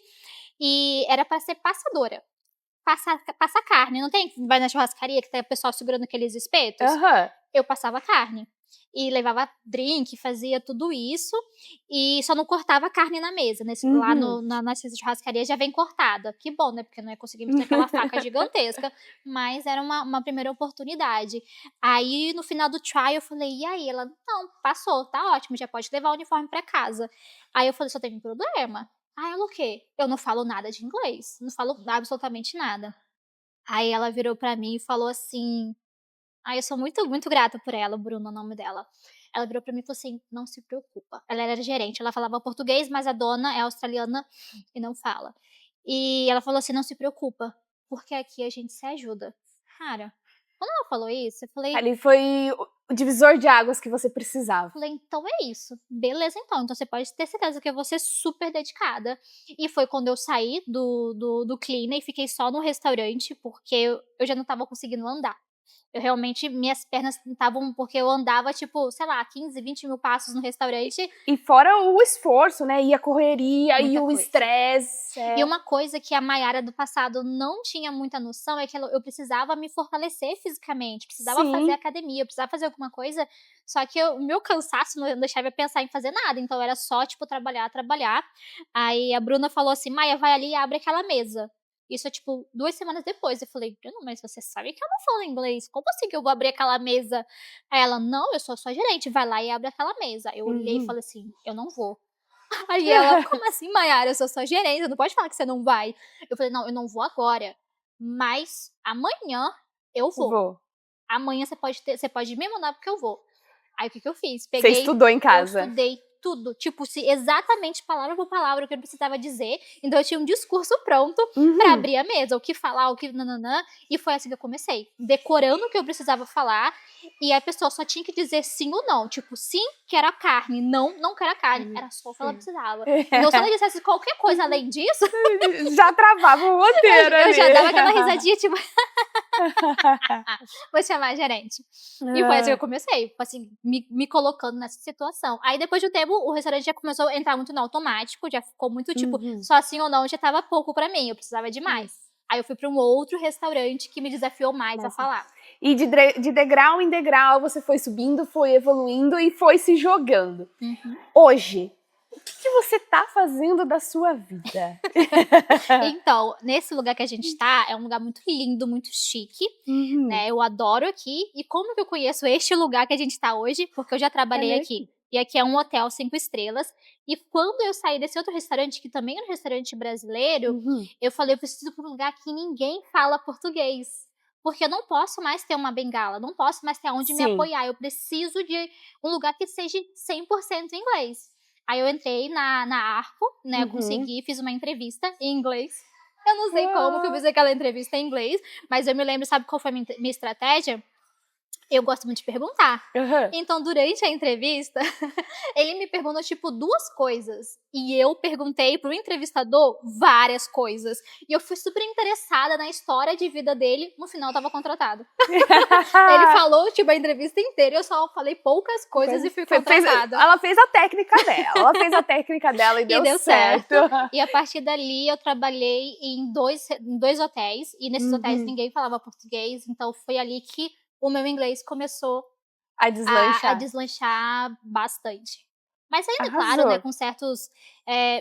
E era para ser passadora. Passa carne. Não tem? Vai na churrascaria que tem o pessoal segurando aqueles espetos? Eu passava carne. E levava drink, fazia tudo isso. E só não cortava a carne na mesa. Lá na churrascaria já vem cortada. Que bom, né? Porque não ia conseguir meter aquela faca gigantesca. Mas era uma primeira oportunidade. Aí, no final do trial, eu falei, e aí? Ela, não, passou, tá ótimo, já pode levar o uniforme pra casa. Aí eu falei, só tem um problema. Aí ela, o quê? Eu não falo nada de inglês. Não falo absolutamente nada. Aí ela virou pra mim e falou assim... eu sou muito, muito grata por ela, Bruna, o nome dela. Ela virou pra mim e falou assim, não se preocupa. Ela era gerente, ela falava português, mas a dona é australiana e não fala. E ela falou assim, não se preocupa, porque aqui a gente se ajuda. Cara, quando ela falou isso, eu falei... Ali foi o divisor de águas que você precisava. Falei, então é isso. Beleza, então. Então você pode ter certeza que eu vou ser super dedicada. E foi quando eu saí do cleaner e fiquei só no restaurante, porque eu já não tava conseguindo andar. Eu realmente, minhas pernas estavam, porque eu andava, tipo, sei lá, 15, 20 mil passos no restaurante. E fora o esforço, né? E a correria, Muita e o estresse. E uma coisa que a Mayara do passado não tinha muita noção é que eu precisava me fortalecer fisicamente, precisava fazer academia, eu precisava fazer alguma coisa, só que o meu cansaço não deixava eu pensar em fazer nada, então era só, tipo, trabalhar. Aí a Bruna falou assim, Maia, vai ali e abre aquela mesa. Isso é, tipo, 2 semanas depois. Eu falei, Bruno, mas você sabe que eu não falo inglês. Como assim que eu vou abrir aquela mesa? Aí ela, não, eu sou sua gerente. Vai lá e abre aquela mesa. Eu olhei e falei assim, eu não vou. Aí ela, como assim, Mayara? Eu sou sua gerente, não pode falar que você não vai. Eu falei, não, eu não vou agora. Mas amanhã eu vou. Amanhã você pode me mandar porque eu vou. Aí o que eu fiz? Você estudou em casa? Eu estudei tudo, tipo, exatamente palavra por palavra o que eu precisava dizer. Então eu tinha um discurso pronto pra abrir a mesa, o que falar, o que nananã. E foi assim que eu comecei, decorando o que eu precisava falar. E a pessoa só tinha que dizer sim ou não. Tipo, sim, quero a carne, não, não quero a carne. Era só o que ela precisava. Então se ela dissesse qualquer coisa além disso... Já travava o roteiro. Eu já dava aquela risadinha, tipo... Vou chamar a gerente. E foi assim que eu comecei, assim, me colocando nessa situação. Aí depois de um tempo, o restaurante já começou a entrar muito no automático, já ficou muito, tipo, só sim ou não, já tava pouco pra mim, eu precisava de mais. Aí eu fui pra um outro restaurante que me desafiou mais a falar. E de degrau em degrau, você foi subindo, foi evoluindo e foi se jogando. Hoje, o que você tá fazendo da sua vida? Então, nesse lugar que a gente tá, é um lugar muito lindo, muito chique, né? Eu adoro aqui. E como que eu conheço este lugar que a gente tá hoje? Porque eu já trabalhei aqui. E aqui é um hotel 5 estrelas. E quando eu saí desse outro restaurante, que também é um restaurante brasileiro, eu falei, eu preciso ir pra um lugar que ninguém fala português. Porque eu não posso mais ter uma bengala, não posso mais ter onde me apoiar. Eu preciso de um lugar que seja 100% inglês. Aí eu entrei na Arco, né, eu consegui, fiz uma entrevista em inglês. Eu não sei como que eu fiz aquela entrevista em inglês, mas eu me lembro, sabe qual foi a minha estratégia? Eu gosto muito de perguntar. Uhum. Então, durante a entrevista, ele me perguntou, tipo, 2 coisas. E eu perguntei pro entrevistador várias coisas. E eu fui super interessada na história de vida dele. No final, eu tava contratada. Ele falou, tipo, a entrevista inteira. Eu só falei poucas coisas e fui contratada. Ela fez a técnica dela. Ela fez a técnica dela e deu certo. E a partir dali, eu trabalhei em dois hotéis. E nesses hotéis, ninguém falava português. Então, foi ali que o meu inglês começou a deslanchar bastante. Mas ainda, Arrasou. claro, né, com certos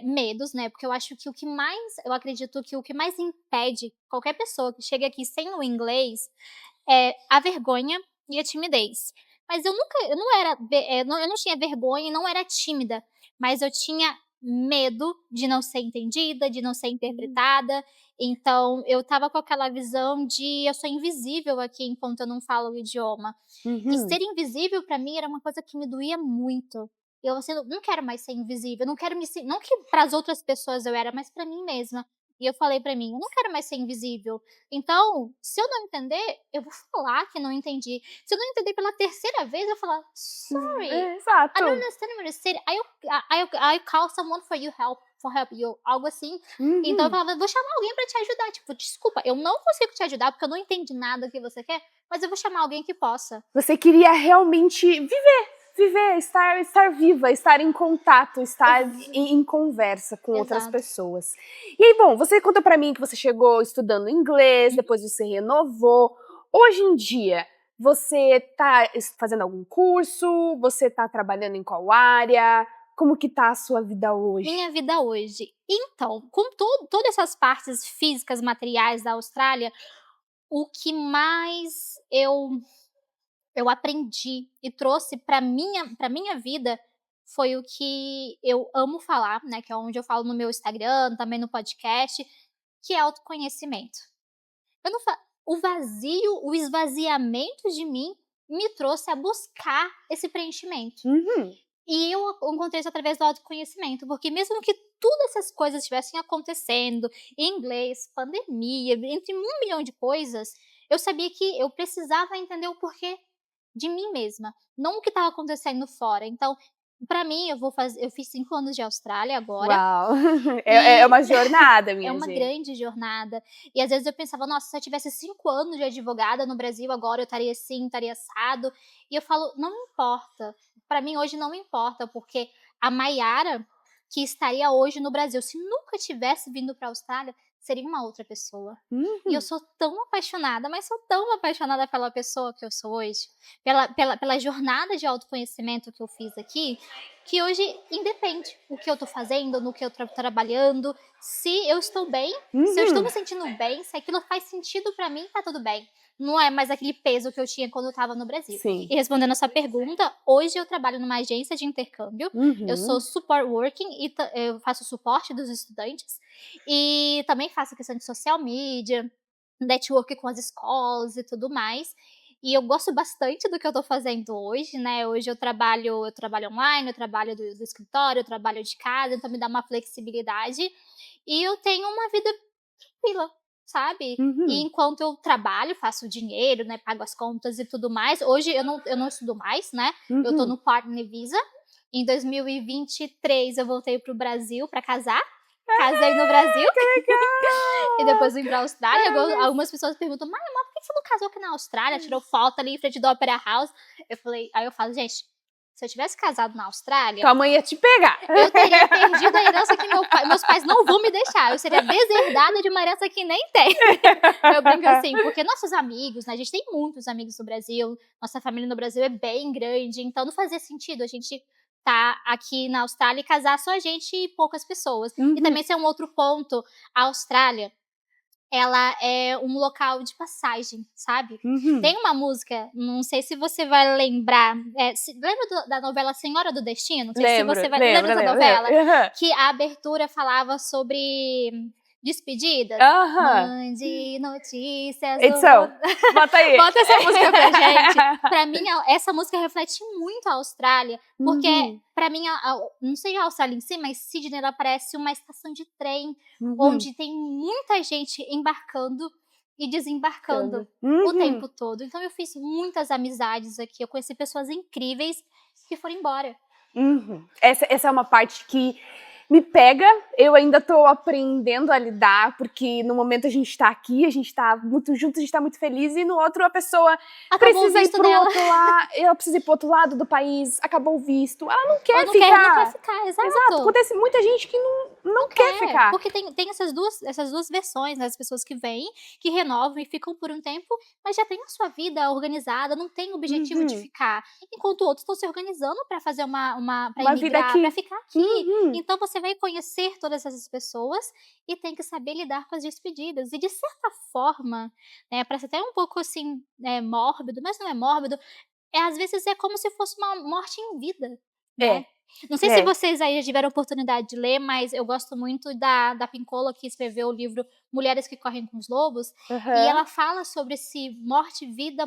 medos, né, porque eu acho que eu acredito que o que mais impede qualquer pessoa que chegue aqui sem o inglês é a vergonha e a timidez. Mas eu não tinha vergonha e não era tímida, mas eu tinha medo de não ser entendida, de não ser interpretada. Então, eu estava com aquela visão de eu sou invisível aqui enquanto eu não falo o idioma. E ser invisível pra mim era uma coisa que me doía muito. Eu assim, não quero mais ser invisível, não quero não que pras outras pessoas eu era, mas pra mim mesma. E eu falei pra mim, eu não quero mais ser invisível. Então, se eu não entender, eu vou falar que não entendi. Se eu não entender pela terceira vez, eu vou falar, sorry, Exato. I don't understand what you're saying. I call someone for help you, algo assim. Então eu falava, vou chamar alguém pra te ajudar. Tipo, desculpa, eu não consigo te ajudar porque eu não entendi nada que você quer, mas eu vou chamar alguém que possa. Você queria realmente viver, estar viva, estar em contato, estar em conversa com outras pessoas. E aí, bom, você conta pra mim que você chegou estudando inglês, depois você renovou. Hoje em dia, você tá fazendo algum curso? Você tá trabalhando em qual área? Como que tá a sua vida hoje? Minha vida hoje. Então, com todas essas partes físicas, materiais da Austrália, o que mais eu aprendi e trouxe pra minha vida foi o que eu amo falar, né, que é onde eu falo no meu Instagram, também no podcast, que é autoconhecimento. O vazio, o esvaziamento de mim me trouxe a buscar esse preenchimento. E eu encontrei isso através do autoconhecimento, porque mesmo que todas essas coisas estivessem acontecendo, inglês, pandemia, entre 1 milhão de coisas, eu sabia que eu precisava entender o porquê de mim mesma, não o que estava acontecendo fora. Então, pra mim, eu fiz 5 anos de Austrália agora. Uau! É uma jornada, minha gente. É uma grande jornada. E às vezes eu pensava, nossa, se eu tivesse 5 anos de advogada no Brasil, agora eu estaria assim, estaria assado. E eu falo, não importa. Pra mim hoje não importa, porque a Maiara, que estaria hoje no Brasil, se nunca tivesse vindo pra Austrália, seria uma outra pessoa. E eu sou tão apaixonada, mas sou tão apaixonada pela pessoa que eu sou hoje, pela jornada de autoconhecimento que eu fiz aqui, que hoje independe o que eu tô fazendo, no que eu tô trabalhando, se eu estou bem, se eu estou me sentindo bem, se aquilo faz sentido pra mim, tá tudo bem. Não é mais aquele peso que eu tinha quando eu tava no Brasil. Sim. E respondendo a sua pergunta, hoje eu trabalho numa agência de intercâmbio, eu sou support working e eu faço suporte dos estudantes e também faço questão de social media, network com as escolas e tudo mais. E eu gosto bastante do que eu tô fazendo hoje, né? Hoje eu trabalho online, eu trabalho do escritório, eu trabalho de casa, então me dá uma flexibilidade. E eu tenho uma vida tranquila, sabe? E enquanto eu trabalho, faço dinheiro, né? Pago as contas e tudo mais. Hoje eu não estudo mais, né? Eu tô no Partner Visa. Em 2023 eu voltei pro Brasil pra casar. Casei no Brasil. Que legal! E depois vim pra Austrália. Algumas pessoas perguntam, mas por que você não casou aqui na Austrália? Tirou foto ali em frente do Opera House. Aí eu falo, gente, se eu tivesse casado na Austrália... Tua mãe ia te pegar. Eu teria perdido a herança que meus pais não vão me deixar. Eu seria deserdada de uma herança que nem tem. Eu brinco assim, porque nossos amigos, né? A gente tem muitos amigos no Brasil. Nossa família no Brasil é bem grande. Então não fazia sentido a gente tá aqui na Austrália e casar só a gente e poucas pessoas. E também esse é um outro ponto. A Austrália, ela é um local de passagem, sabe? Tem uma música, não sei se você vai lembrar, lembra da novela Senhora do Destino? Não sei se você vai lembrar dessa novela, que a abertura falava sobre despedidas. Mande notícias. Então, bota aí. Bota essa música pra gente. Pra mim, essa música reflete muito a Austrália, porque pra mim, não sei a Austrália em si, mas Sydney ela parece uma estação de trem, onde tem muita gente embarcando e desembarcando o tempo todo. Então eu fiz muitas amizades aqui, eu conheci pessoas incríveis que foram embora. Essa é uma parte que me pega, eu ainda tô aprendendo a lidar, porque no momento a gente tá aqui, a gente tá muito junto, a gente tá muito feliz, e no outro a pessoa precisa ir pro outro lado, ela precisa ir pro outro lado do país, acabou o visto, ela não quer ficar. Não quer ficar, exato. Acontece muita gente que não quer ficar. Porque tem essas duas versões, né? As pessoas que vêm, que renovam e ficam por um tempo, mas já tem a sua vida organizada, não tem o objetivo de ficar. Enquanto outros estão se organizando para fazer uma vida aqui, para ficar aqui. Então você vai conhecer todas essas pessoas e tem que saber lidar com as despedidas. E de certa forma, né, parece até um pouco assim, mórbido, mas não é mórbido, às vezes é como se fosse uma morte em vida, né? Não sei se vocês aí já tiveram oportunidade de ler, mas eu gosto muito da Pincola, que escreveu o livro Mulheres que Correm com os Lobos, e ela fala sobre esse morte-vida,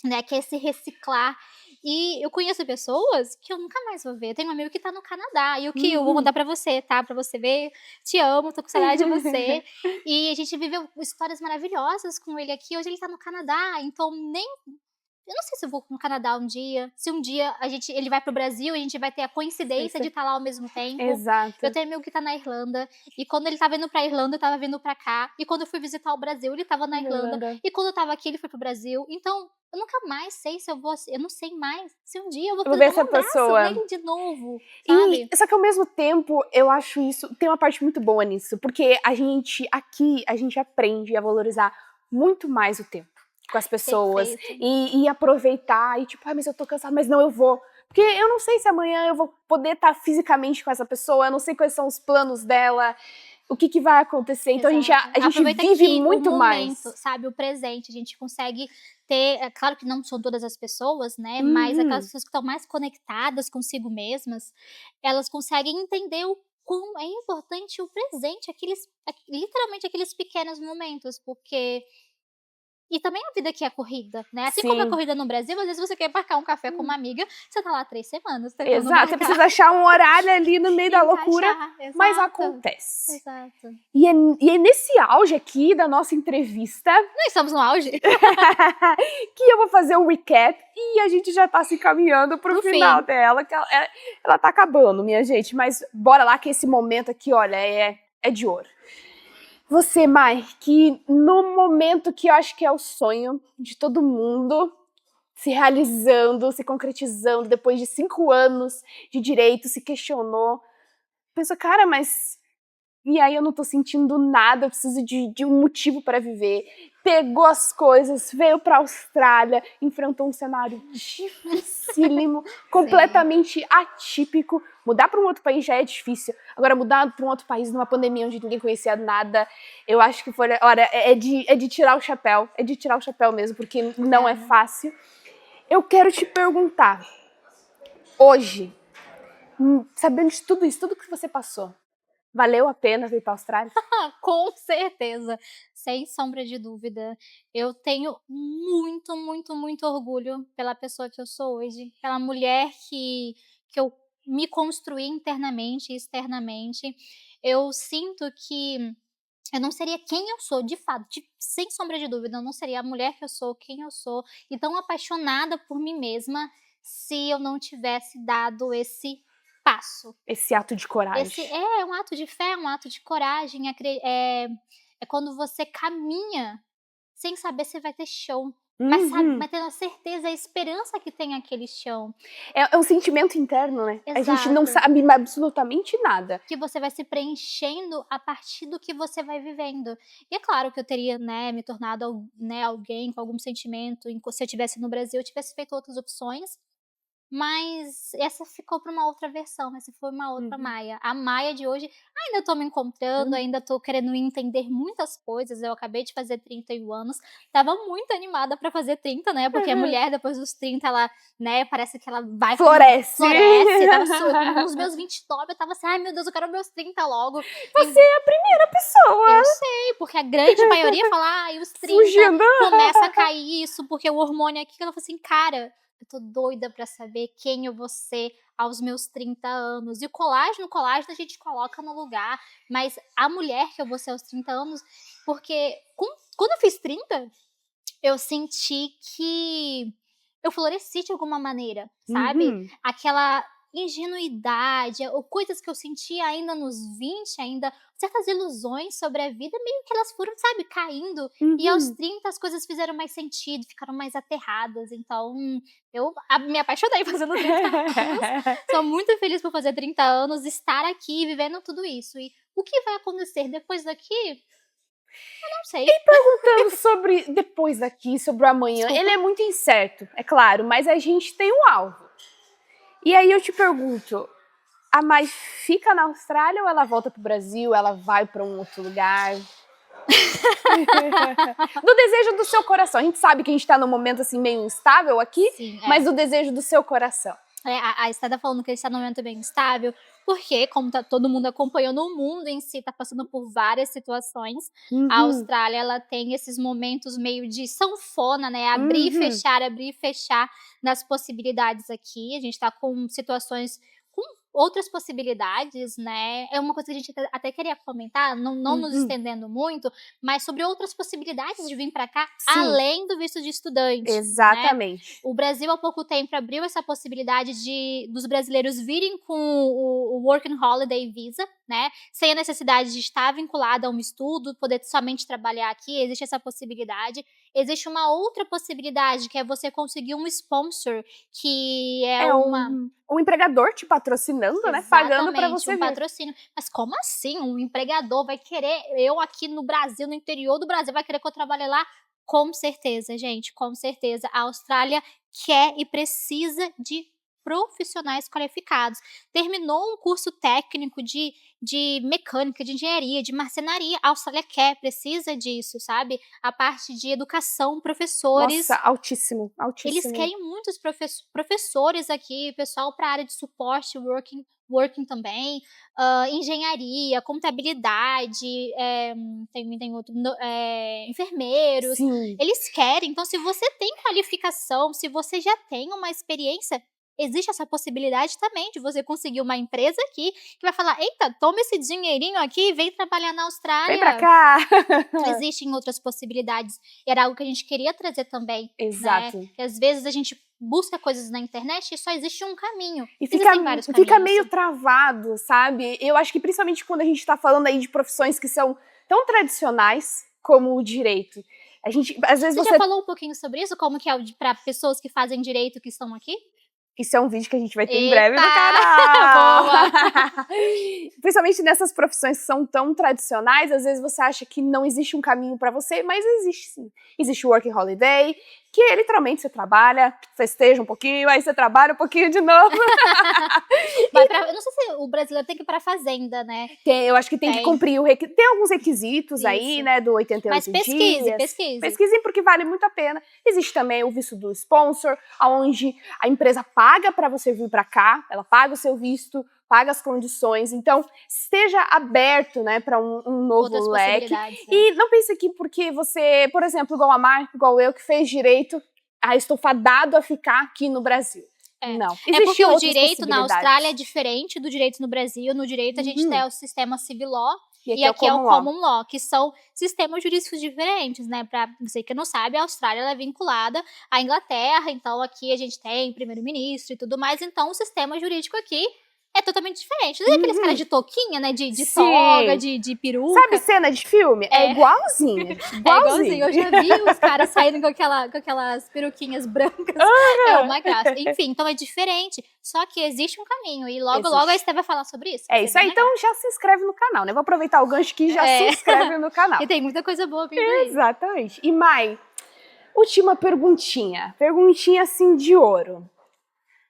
né, que é esse reciclar. E eu conheço pessoas que eu nunca mais vou ver. Tem um amigo que tá no Canadá, e o que eu vou mandar pra você, tá? Pra você ver. Te amo, tô com saudade de você. E a gente viveu histórias maravilhosas com ele aqui. Hoje ele tá no Canadá, então eu não sei se eu vou no Canadá um dia. Se um dia ele vai pro Brasil, a gente vai ter a coincidência de estar lá ao mesmo tempo. Exato. Eu tenho amigo que tá na Irlanda. E quando ele tava indo pra Irlanda, eu tava vindo pra cá. E quando eu fui visitar o Brasil, ele tava na Irlanda. E quando eu tava aqui, ele foi pro Brasil. Então, eu nunca mais sei se eu vou... Eu não sei mais se um dia eu vou ver essa pessoa nele de novo, sabe? Só que ao mesmo tempo, eu acho isso... Tem uma parte muito boa nisso. Porque a gente aprende a valorizar muito mais o tempo com as pessoas e aproveitar e tipo, mas eu tô cansada, mas não, eu vou, porque eu não sei se amanhã eu vou poder estar fisicamente com essa pessoa, eu não sei quais são os planos dela, o que vai acontecer. Então a gente vive muito mais, sabe, o presente, a gente consegue ter, é claro que não são todas as pessoas, né, mas aquelas pessoas que estão mais conectadas consigo mesmas, elas conseguem entender o quão é importante o presente, literalmente aqueles pequenos momentos, porque... E também a vida que é corrida, né? Assim como a corrida no Brasil, às vezes você quer marcar um café com uma amiga, você tá lá 3 semanas. Exato, você precisa achar um horário ali no meio da loucura, mas acontece. Exato. E é nesse auge aqui da nossa entrevista... Nós estamos no auge. que eu vou fazer um recap e a gente já tá se encaminhando pro final dela, que ela tá acabando, minha gente. Mas bora lá que esse momento aqui, olha, é de ouro. Você, Mai, que no momento que eu acho que é o sonho de todo mundo se realizando, se concretizando, depois de 5 anos de direito, se questionou, pensou, cara, mas e aí eu não tô sentindo nada, eu preciso de um motivo para viver. Pegou as coisas, veio pra Austrália, enfrentou um cenário dificílimo, completamente atípico. Mudar para um outro país já é difícil. Agora, mudar para um outro país numa pandemia onde ninguém conhecia nada, eu acho que foi, olha, é de tirar o chapéu. É de tirar o chapéu mesmo, porque não é fácil. Eu quero te perguntar, hoje, sabendo de tudo isso, tudo que você passou, valeu a pena vir para a Austrália? Com certeza, sem sombra de dúvida. Eu tenho muito, muito, muito orgulho pela pessoa que eu sou hoje, pela mulher que eu me construí internamente e externamente. Eu sinto que eu não seria quem eu sou, de fato, sem sombra de dúvida, eu não seria a mulher que eu sou, quem eu sou, e tão apaixonada por mim mesma se eu não tivesse dado esse passo. Esse ato de coragem. É um ato de fé, um ato de coragem, é quando você caminha sem saber se vai ter chão, mas tendo a certeza, a esperança que tem aquele chão. É um sentimento interno, né? Exato. A gente não sabe absolutamente nada. Que você vai se preenchendo a partir do que você vai vivendo. E é claro que eu teria, né, me tornado, né, alguém com algum sentimento, se eu estivesse no Brasil, eu tivesse feito outras opções. Mas essa ficou para uma outra versão, essa foi uma outra Maia. A Maia de hoje, ainda tô me encontrando, ainda tô querendo entender muitas coisas. Eu acabei de fazer 31 anos, tava muito animada para fazer 30, né? Porque a mulher, depois dos 30, ela, né, parece que ela vai... Floresce. Tava nos meus 29, eu tava assim, ai meu Deus, eu quero meus 30 logo. Você é a primeira pessoa. Eu sei, porque a grande maioria fala, ai, os 30 começa a cair isso, porque o hormônio aqui, ela fala assim, cara... eu tô doida pra saber quem eu vou ser aos meus 30 anos. E o colágeno a gente coloca no lugar, mas a mulher que eu vou ser aos 30 anos, porque quando eu fiz 30, eu senti que eu floresci de alguma maneira, sabe? Uhum. Aquela ingenuidade, ou coisas que eu sentia ainda nos 20, ainda certas ilusões sobre a vida, meio que elas foram, sabe, caindo. E aos Uhum. 30 as coisas fizeram mais sentido, ficaram mais aterradas. Então, eu me apaixonei fazendo 30 anos. Sou muito feliz por fazer 30 anos, estar aqui vivendo tudo isso. E o que vai acontecer depois daqui? Eu não sei. E perguntando sobre depois daqui, sobre o amanhã, Desculpa. ele é muito incerto, é claro, mas a gente tem um alvo. E aí eu te pergunto, a Mai fica na Austrália ou ela volta pro Brasil, ela vai para um outro lugar? Do desejo do seu coração. A gente sabe que a gente tá num momento assim meio instável aqui, Sim, mas do desejo do seu coração. A Esther tá falando que ele está num momento bem instável, porque, como todo mundo acompanhando, o mundo em si tá passando por várias situações. A Uhum. Austrália, ela tem esses momentos meio de sanfona, né? Abrir Uhum. e fechar nas possibilidades aqui. A gente tá com situações com outras possibilidades, né? É uma coisa que a gente até queria comentar, não nos Uhum. estendendo muito, mas sobre outras possibilidades de vir para cá, Sim. além do visto de estudante, né? Exatamente. O Brasil, há pouco tempo, abriu essa possibilidade dos brasileiros virem com o Working Holiday Visa, né? Sem a necessidade de estar vinculado a um estudo, poder somente trabalhar aqui. Existe essa possibilidade. Existe uma outra possibilidade, que é você conseguir um sponsor, que é É uma... um empregador te patrocinando, né? Pagando para Exatamente, você um vir. patrocínio. Mas como assim? Um empregador vai querer, eu aqui no Brasil, no interior do Brasil, vai querer que eu trabalhe lá? Com certeza, gente, com certeza. A Austrália quer e precisa de profissionais qualificados. Terminou um curso técnico de mecânica, de engenharia, de marcenaria, a Austrália quer, precisa disso, sabe? A parte de educação, Nossa, professores, altíssimo, eles altíssimo. querem muitos professores aqui, pessoal para a área de suporte, working também, engenharia, contabilidade, tem outro, enfermeiros. Sim. Eles querem. Então, se você tem qualificação, se você já tem uma experiência, existe essa possibilidade também de você conseguir uma empresa aqui que vai falar: eita, toma esse dinheirinho aqui e vem trabalhar na Vem pra Austrália. cá. Existem outras possibilidades. Era algo que a gente queria trazer também, né? Exato. Que às vezes a gente busca coisas na internet e só existe um caminho. E Existem vários fica caminhos. meio travado, sabe? Eu acho que principalmente quando a gente tá falando aí de profissões que são tão tradicionais como o direito. A gente, às vezes Você já falou um pouquinho sobre isso? Como que é para pessoas que fazem direito que estão aqui? Isso é um vídeo que a gente vai ter em Eita! breve no canal. Boa! Principalmente nessas profissões que são tão tradicionais, às vezes você acha que não existe um caminho pra você, mas existe sim. Existe o Working Holiday, que é literalmente você trabalha, festeja um pouquinho, aí você trabalha um pouquinho de novo. Eu não sei se o brasileiro tem que ir pra fazenda, né? Eu acho que tem que cumprir tem alguns requisitos aí, Isso. né, do 88 Mas dias. pesquise. Pesquisem porque vale muito a pena. Existe também o visto do sponsor, onde a empresa paga para você vir para cá, ela paga o seu visto, paga as condições. Então, esteja aberto, né, para um novo Outras leque. possibilidades, né? E não pense que porque você, por exemplo, igual a Mar, igual eu, que fez direito, estou fadado a ficar aqui no Brasil. Não. É porque o outras direito na possibilidades. Austrália é diferente do direito no Brasil. No direito a gente tem o sistema civil law e aqui é o common law, que são sistemas jurídicos diferentes, né? Pra você que não sabe, a Austrália ela é vinculada à Inglaterra, então aqui a gente tem primeiro-ministro e tudo mais, então o sistema jurídico aqui é totalmente diferente. Não é aqueles caras de touquinha, né? De toga, de peruca. Sabe cena de filme? É igualzinho. É igualzinho. Eu já vi os caras saindo com aquelas peruquinhas brancas. É uma graça. Enfim, então é diferente. Só que existe um caminho. E logo a Esther vai falar sobre isso. É isso aí. Então já se inscreve no canal, né? Vou aproveitar o gancho que já se inscreve no canal. E tem muita coisa boa vindo aí. Exatamente. E Mai, última perguntinha. Perguntinha assim de ouro.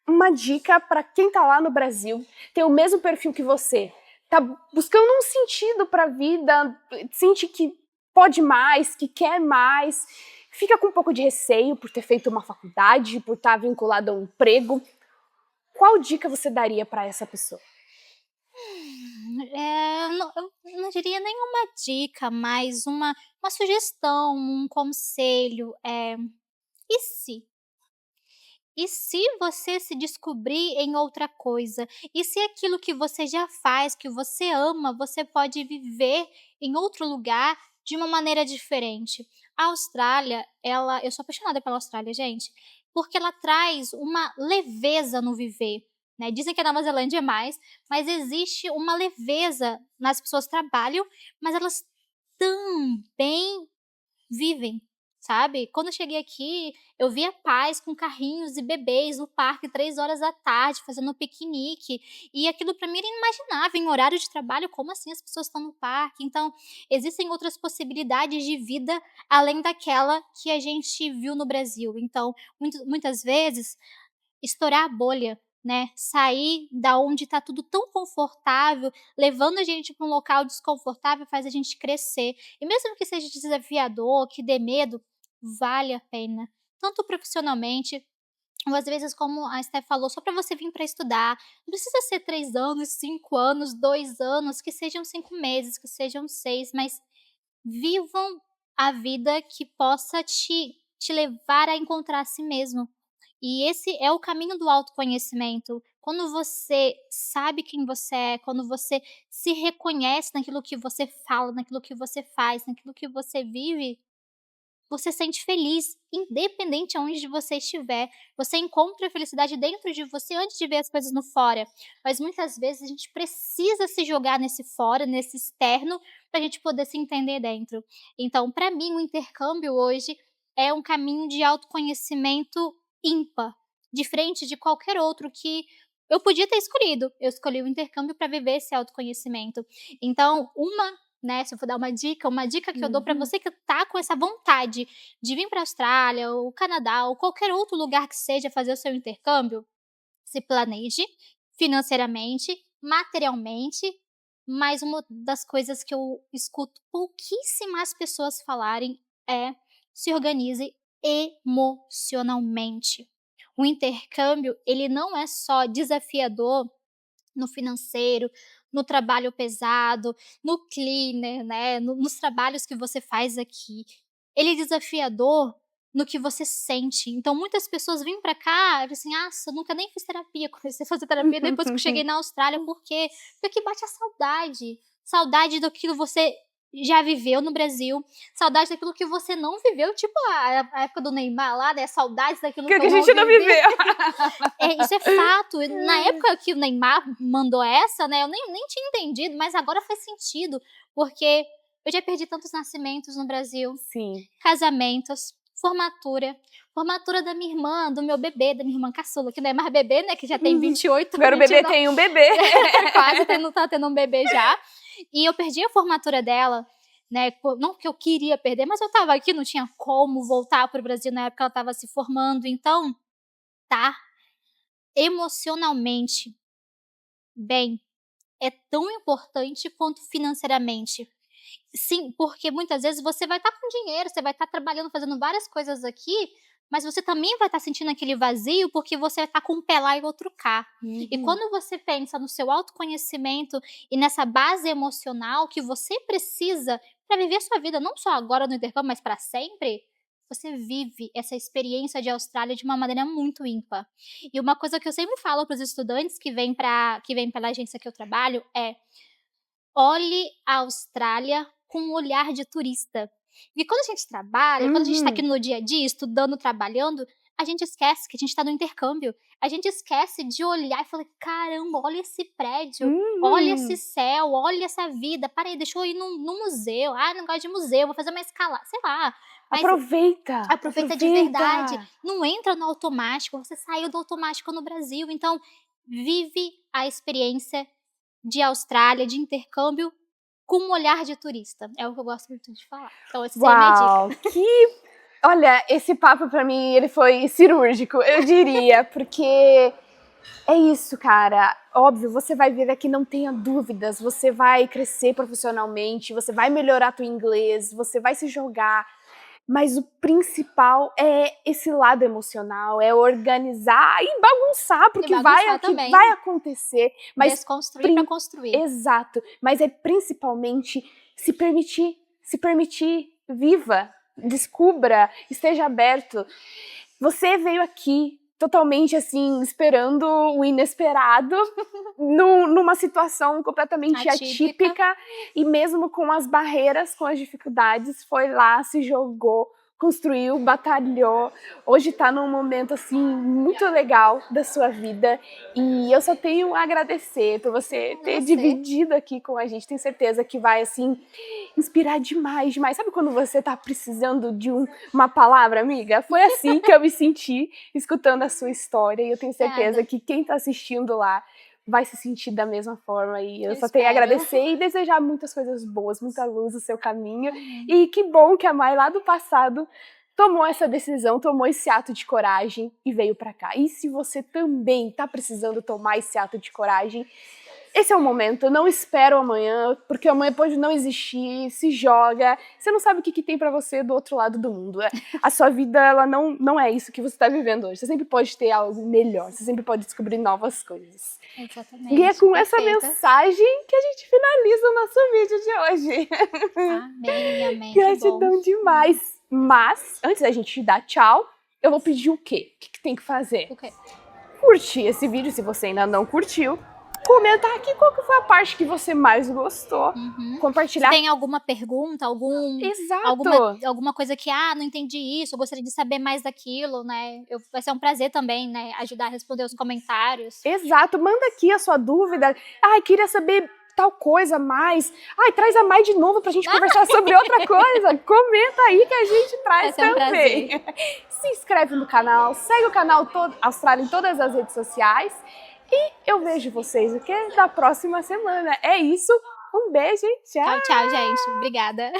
Uma dica para quem tá lá no Brasil, tem o mesmo perfil que você, tá buscando um sentido pra vida, sente que pode mais, que quer mais, fica com um pouco de receio por ter feito uma faculdade, por estar vinculado a um emprego. Qual dica você daria para essa pessoa? Eu não diria nenhuma dica, mas uma sugestão, um conselho. E se? E se você se descobrir em outra coisa? E se aquilo que você já faz, que você ama, você pode viver em outro lugar de uma maneira diferente? A Austrália, eu sou apaixonada pela Austrália, gente, porque ela traz uma leveza no viver, né? Dizem que a Nova Zelândia é mais, mas existe uma leveza nas pessoas que trabalham, mas elas também vivem, sabe. Quando eu cheguei aqui, eu via pais com carrinhos e bebês no parque 3 horas da tarde fazendo um piquenique, e aquilo para mim era inimaginável em horário de trabalho, como assim as pessoas estão no parque? Então, existem outras possibilidades de vida além daquela que a gente viu no Brasil. Então, muitas vezes, estourar a bolha, né, sair da onde está tudo tão confortável, levando a gente para um local desconfortável, faz a gente crescer. E mesmo que seja desafiador, que dê medo, vale a pena, tanto profissionalmente, ou às vezes, como a Steph falou, só para você vir para estudar. Não precisa ser 3 anos, 5 anos, 2 anos, que sejam 5 meses, que sejam 6, mas vivam a vida que possa te levar a encontrar a si mesmo. E esse é o caminho do autoconhecimento. Quando você sabe quem você é, quando você se reconhece naquilo que você fala, naquilo que você faz, naquilo que você vive, você se sente feliz, independente aonde você estiver. Você encontra a felicidade dentro de você antes de ver as coisas no fora. Mas muitas vezes a gente precisa se jogar nesse fora, nesse externo, para a gente poder se entender dentro. Então, para mim, o intercâmbio hoje é um caminho de autoconhecimento ímpar, diferente de qualquer outro que eu podia ter escolhido. Eu escolhi o intercâmbio para viver esse autoconhecimento. Então, né, se eu for dar uma dica que eu dou para você que tá com essa vontade de vir pra Austrália, ou Canadá, ou qualquer outro lugar que seja fazer o seu intercâmbio, se planeje financeiramente, materialmente, mas uma das coisas que eu escuto pouquíssimas pessoas falarem é: se organize emocionalmente. O intercâmbio, ele não é só desafiador no financeiro, no trabalho pesado, no cleaner, né, nos trabalhos que você faz aqui. Ele é desafiador no que você sente. Então muitas pessoas vêm pra cá e falam assim: "Nossa, eu nunca nem fiz terapia, comecei a fazer terapia depois que eu cheguei na Austrália", por quê? Porque bate a saudade. Saudade daquilo que você já viveu no Brasil, saudade daquilo que você não viveu, tipo a época do Neymar lá, né, saudades daquilo que Que eu a gente não vivi. viveu. Isso é fato. Na época que o Neymar mandou essa, né, eu nem tinha entendido, mas agora faz sentido, porque eu já perdi tantos nascimentos no Brasil, Sim. casamentos, formatura da minha irmã, do meu bebê, da minha irmã caçula, que não é mais bebê, né, que já tem 28, Agora o bebê tem um bebê. quase tá tendo um bebê já. E eu perdi a formatura dela, né, não que eu queria perder, mas eu estava aqui, não tinha como voltar para o Brasil na época ela estava se formando, então, tá emocionalmente bem é tão importante quanto financeiramente. Sim, porque muitas vezes você vai estar com dinheiro, você vai estar trabalhando, fazendo várias coisas aqui, mas você também vai estar sentindo aquele vazio, porque você vai estar com um pé lá e outro cá. E quando você pensa no seu autoconhecimento e nessa base emocional que você precisa para viver a sua vida, não só agora no intercâmbio, mas para sempre, você vive essa experiência de Austrália de uma maneira muito ímpar. E uma coisa que eu sempre falo para os estudantes que vêm pela agência que eu trabalho é: olhe a Austrália com um olhar de turista. E quando a gente trabalha, quando a gente está aqui no dia a dia, estudando, trabalhando, a gente esquece que a gente está no intercâmbio. A gente esquece de olhar e falar: caramba, olha esse prédio, olha esse céu, olha essa vida. Para aí, deixa eu ir no museu. Ah, não gosto de museu, vou fazer uma escalada, sei lá. Mas aproveita de verdade. Não entra no automático, você saiu do automático no Brasil. Então, vive a experiência de Austrália, de intercâmbio, com um olhar de turista. É o que eu gosto muito de falar. Então, essa seria a minha dica. Olha, esse papo pra mim, ele foi cirúrgico, eu diria, porque é isso, cara. Óbvio, você vai vir aqui, não tenha dúvidas, você vai crescer profissionalmente, você vai melhorar teu inglês, você vai se jogar. Mas o principal é esse lado emocional, é organizar e bagunçar, porque vai acontecer. Mas desconstruir para construir. Exato, mas é principalmente se permitir, viva, descubra, esteja aberto. Você veio aqui totalmente, assim, esperando o inesperado, numa situação completamente atípica. E mesmo com as barreiras, com as dificuldades, foi lá, se jogou, construiu, batalhou. Hoje tá num momento, assim, muito legal da sua vida. E eu só tenho a agradecer por você ter dividido aqui com a gente. Tenho certeza que vai, assim, inspirar demais, demais. Sabe quando você tá precisando de uma palavra, amiga? Foi assim que eu me senti escutando a sua história. E eu tenho certeza que quem tá assistindo lá vai se sentir da mesma forma, e eu só tenho a agradecer e desejar muitas coisas boas, muita luz no seu caminho. E que bom que a Mai lá do passado tomou essa decisão, tomou esse ato de coragem e veio pra cá. E se você também tá precisando tomar esse ato de coragem, esse é o momento. Não espera o amanhã, porque amanhã pode não existir. Se joga. Você não sabe o que tem pra você do outro lado do mundo. A sua vida, ela não é isso que você tá vivendo hoje. Você sempre pode ter algo melhor. Você sempre pode descobrir novas coisas. Exatamente. E é com essa mensagem que a gente finaliza o nosso vídeo de hoje. Amém, amém. Gratidão demais. Mas, antes da gente dar tchau, eu vou pedir o quê? O que tem que fazer? O quê? Curtir esse vídeo, se você ainda não curtiu. Comentar aqui qual que foi a parte que você mais gostou. Compartilhar. Se tem alguma pergunta, alguma coisa que, não entendi isso, eu gostaria de saber mais daquilo, né? Vai ser um prazer também, né, ajudar a responder os comentários. Exato, manda aqui a sua dúvida. Queria saber tal coisa mais. Traz a Mai de novo pra gente conversar sobre outra coisa. Comenta aí que a gente traz também. Se inscreve no canal, segue o canal Austrália em todas as redes sociais. E eu vejo vocês na próxima semana. É isso. Um beijo e tchau. Tchau, gente. Obrigada.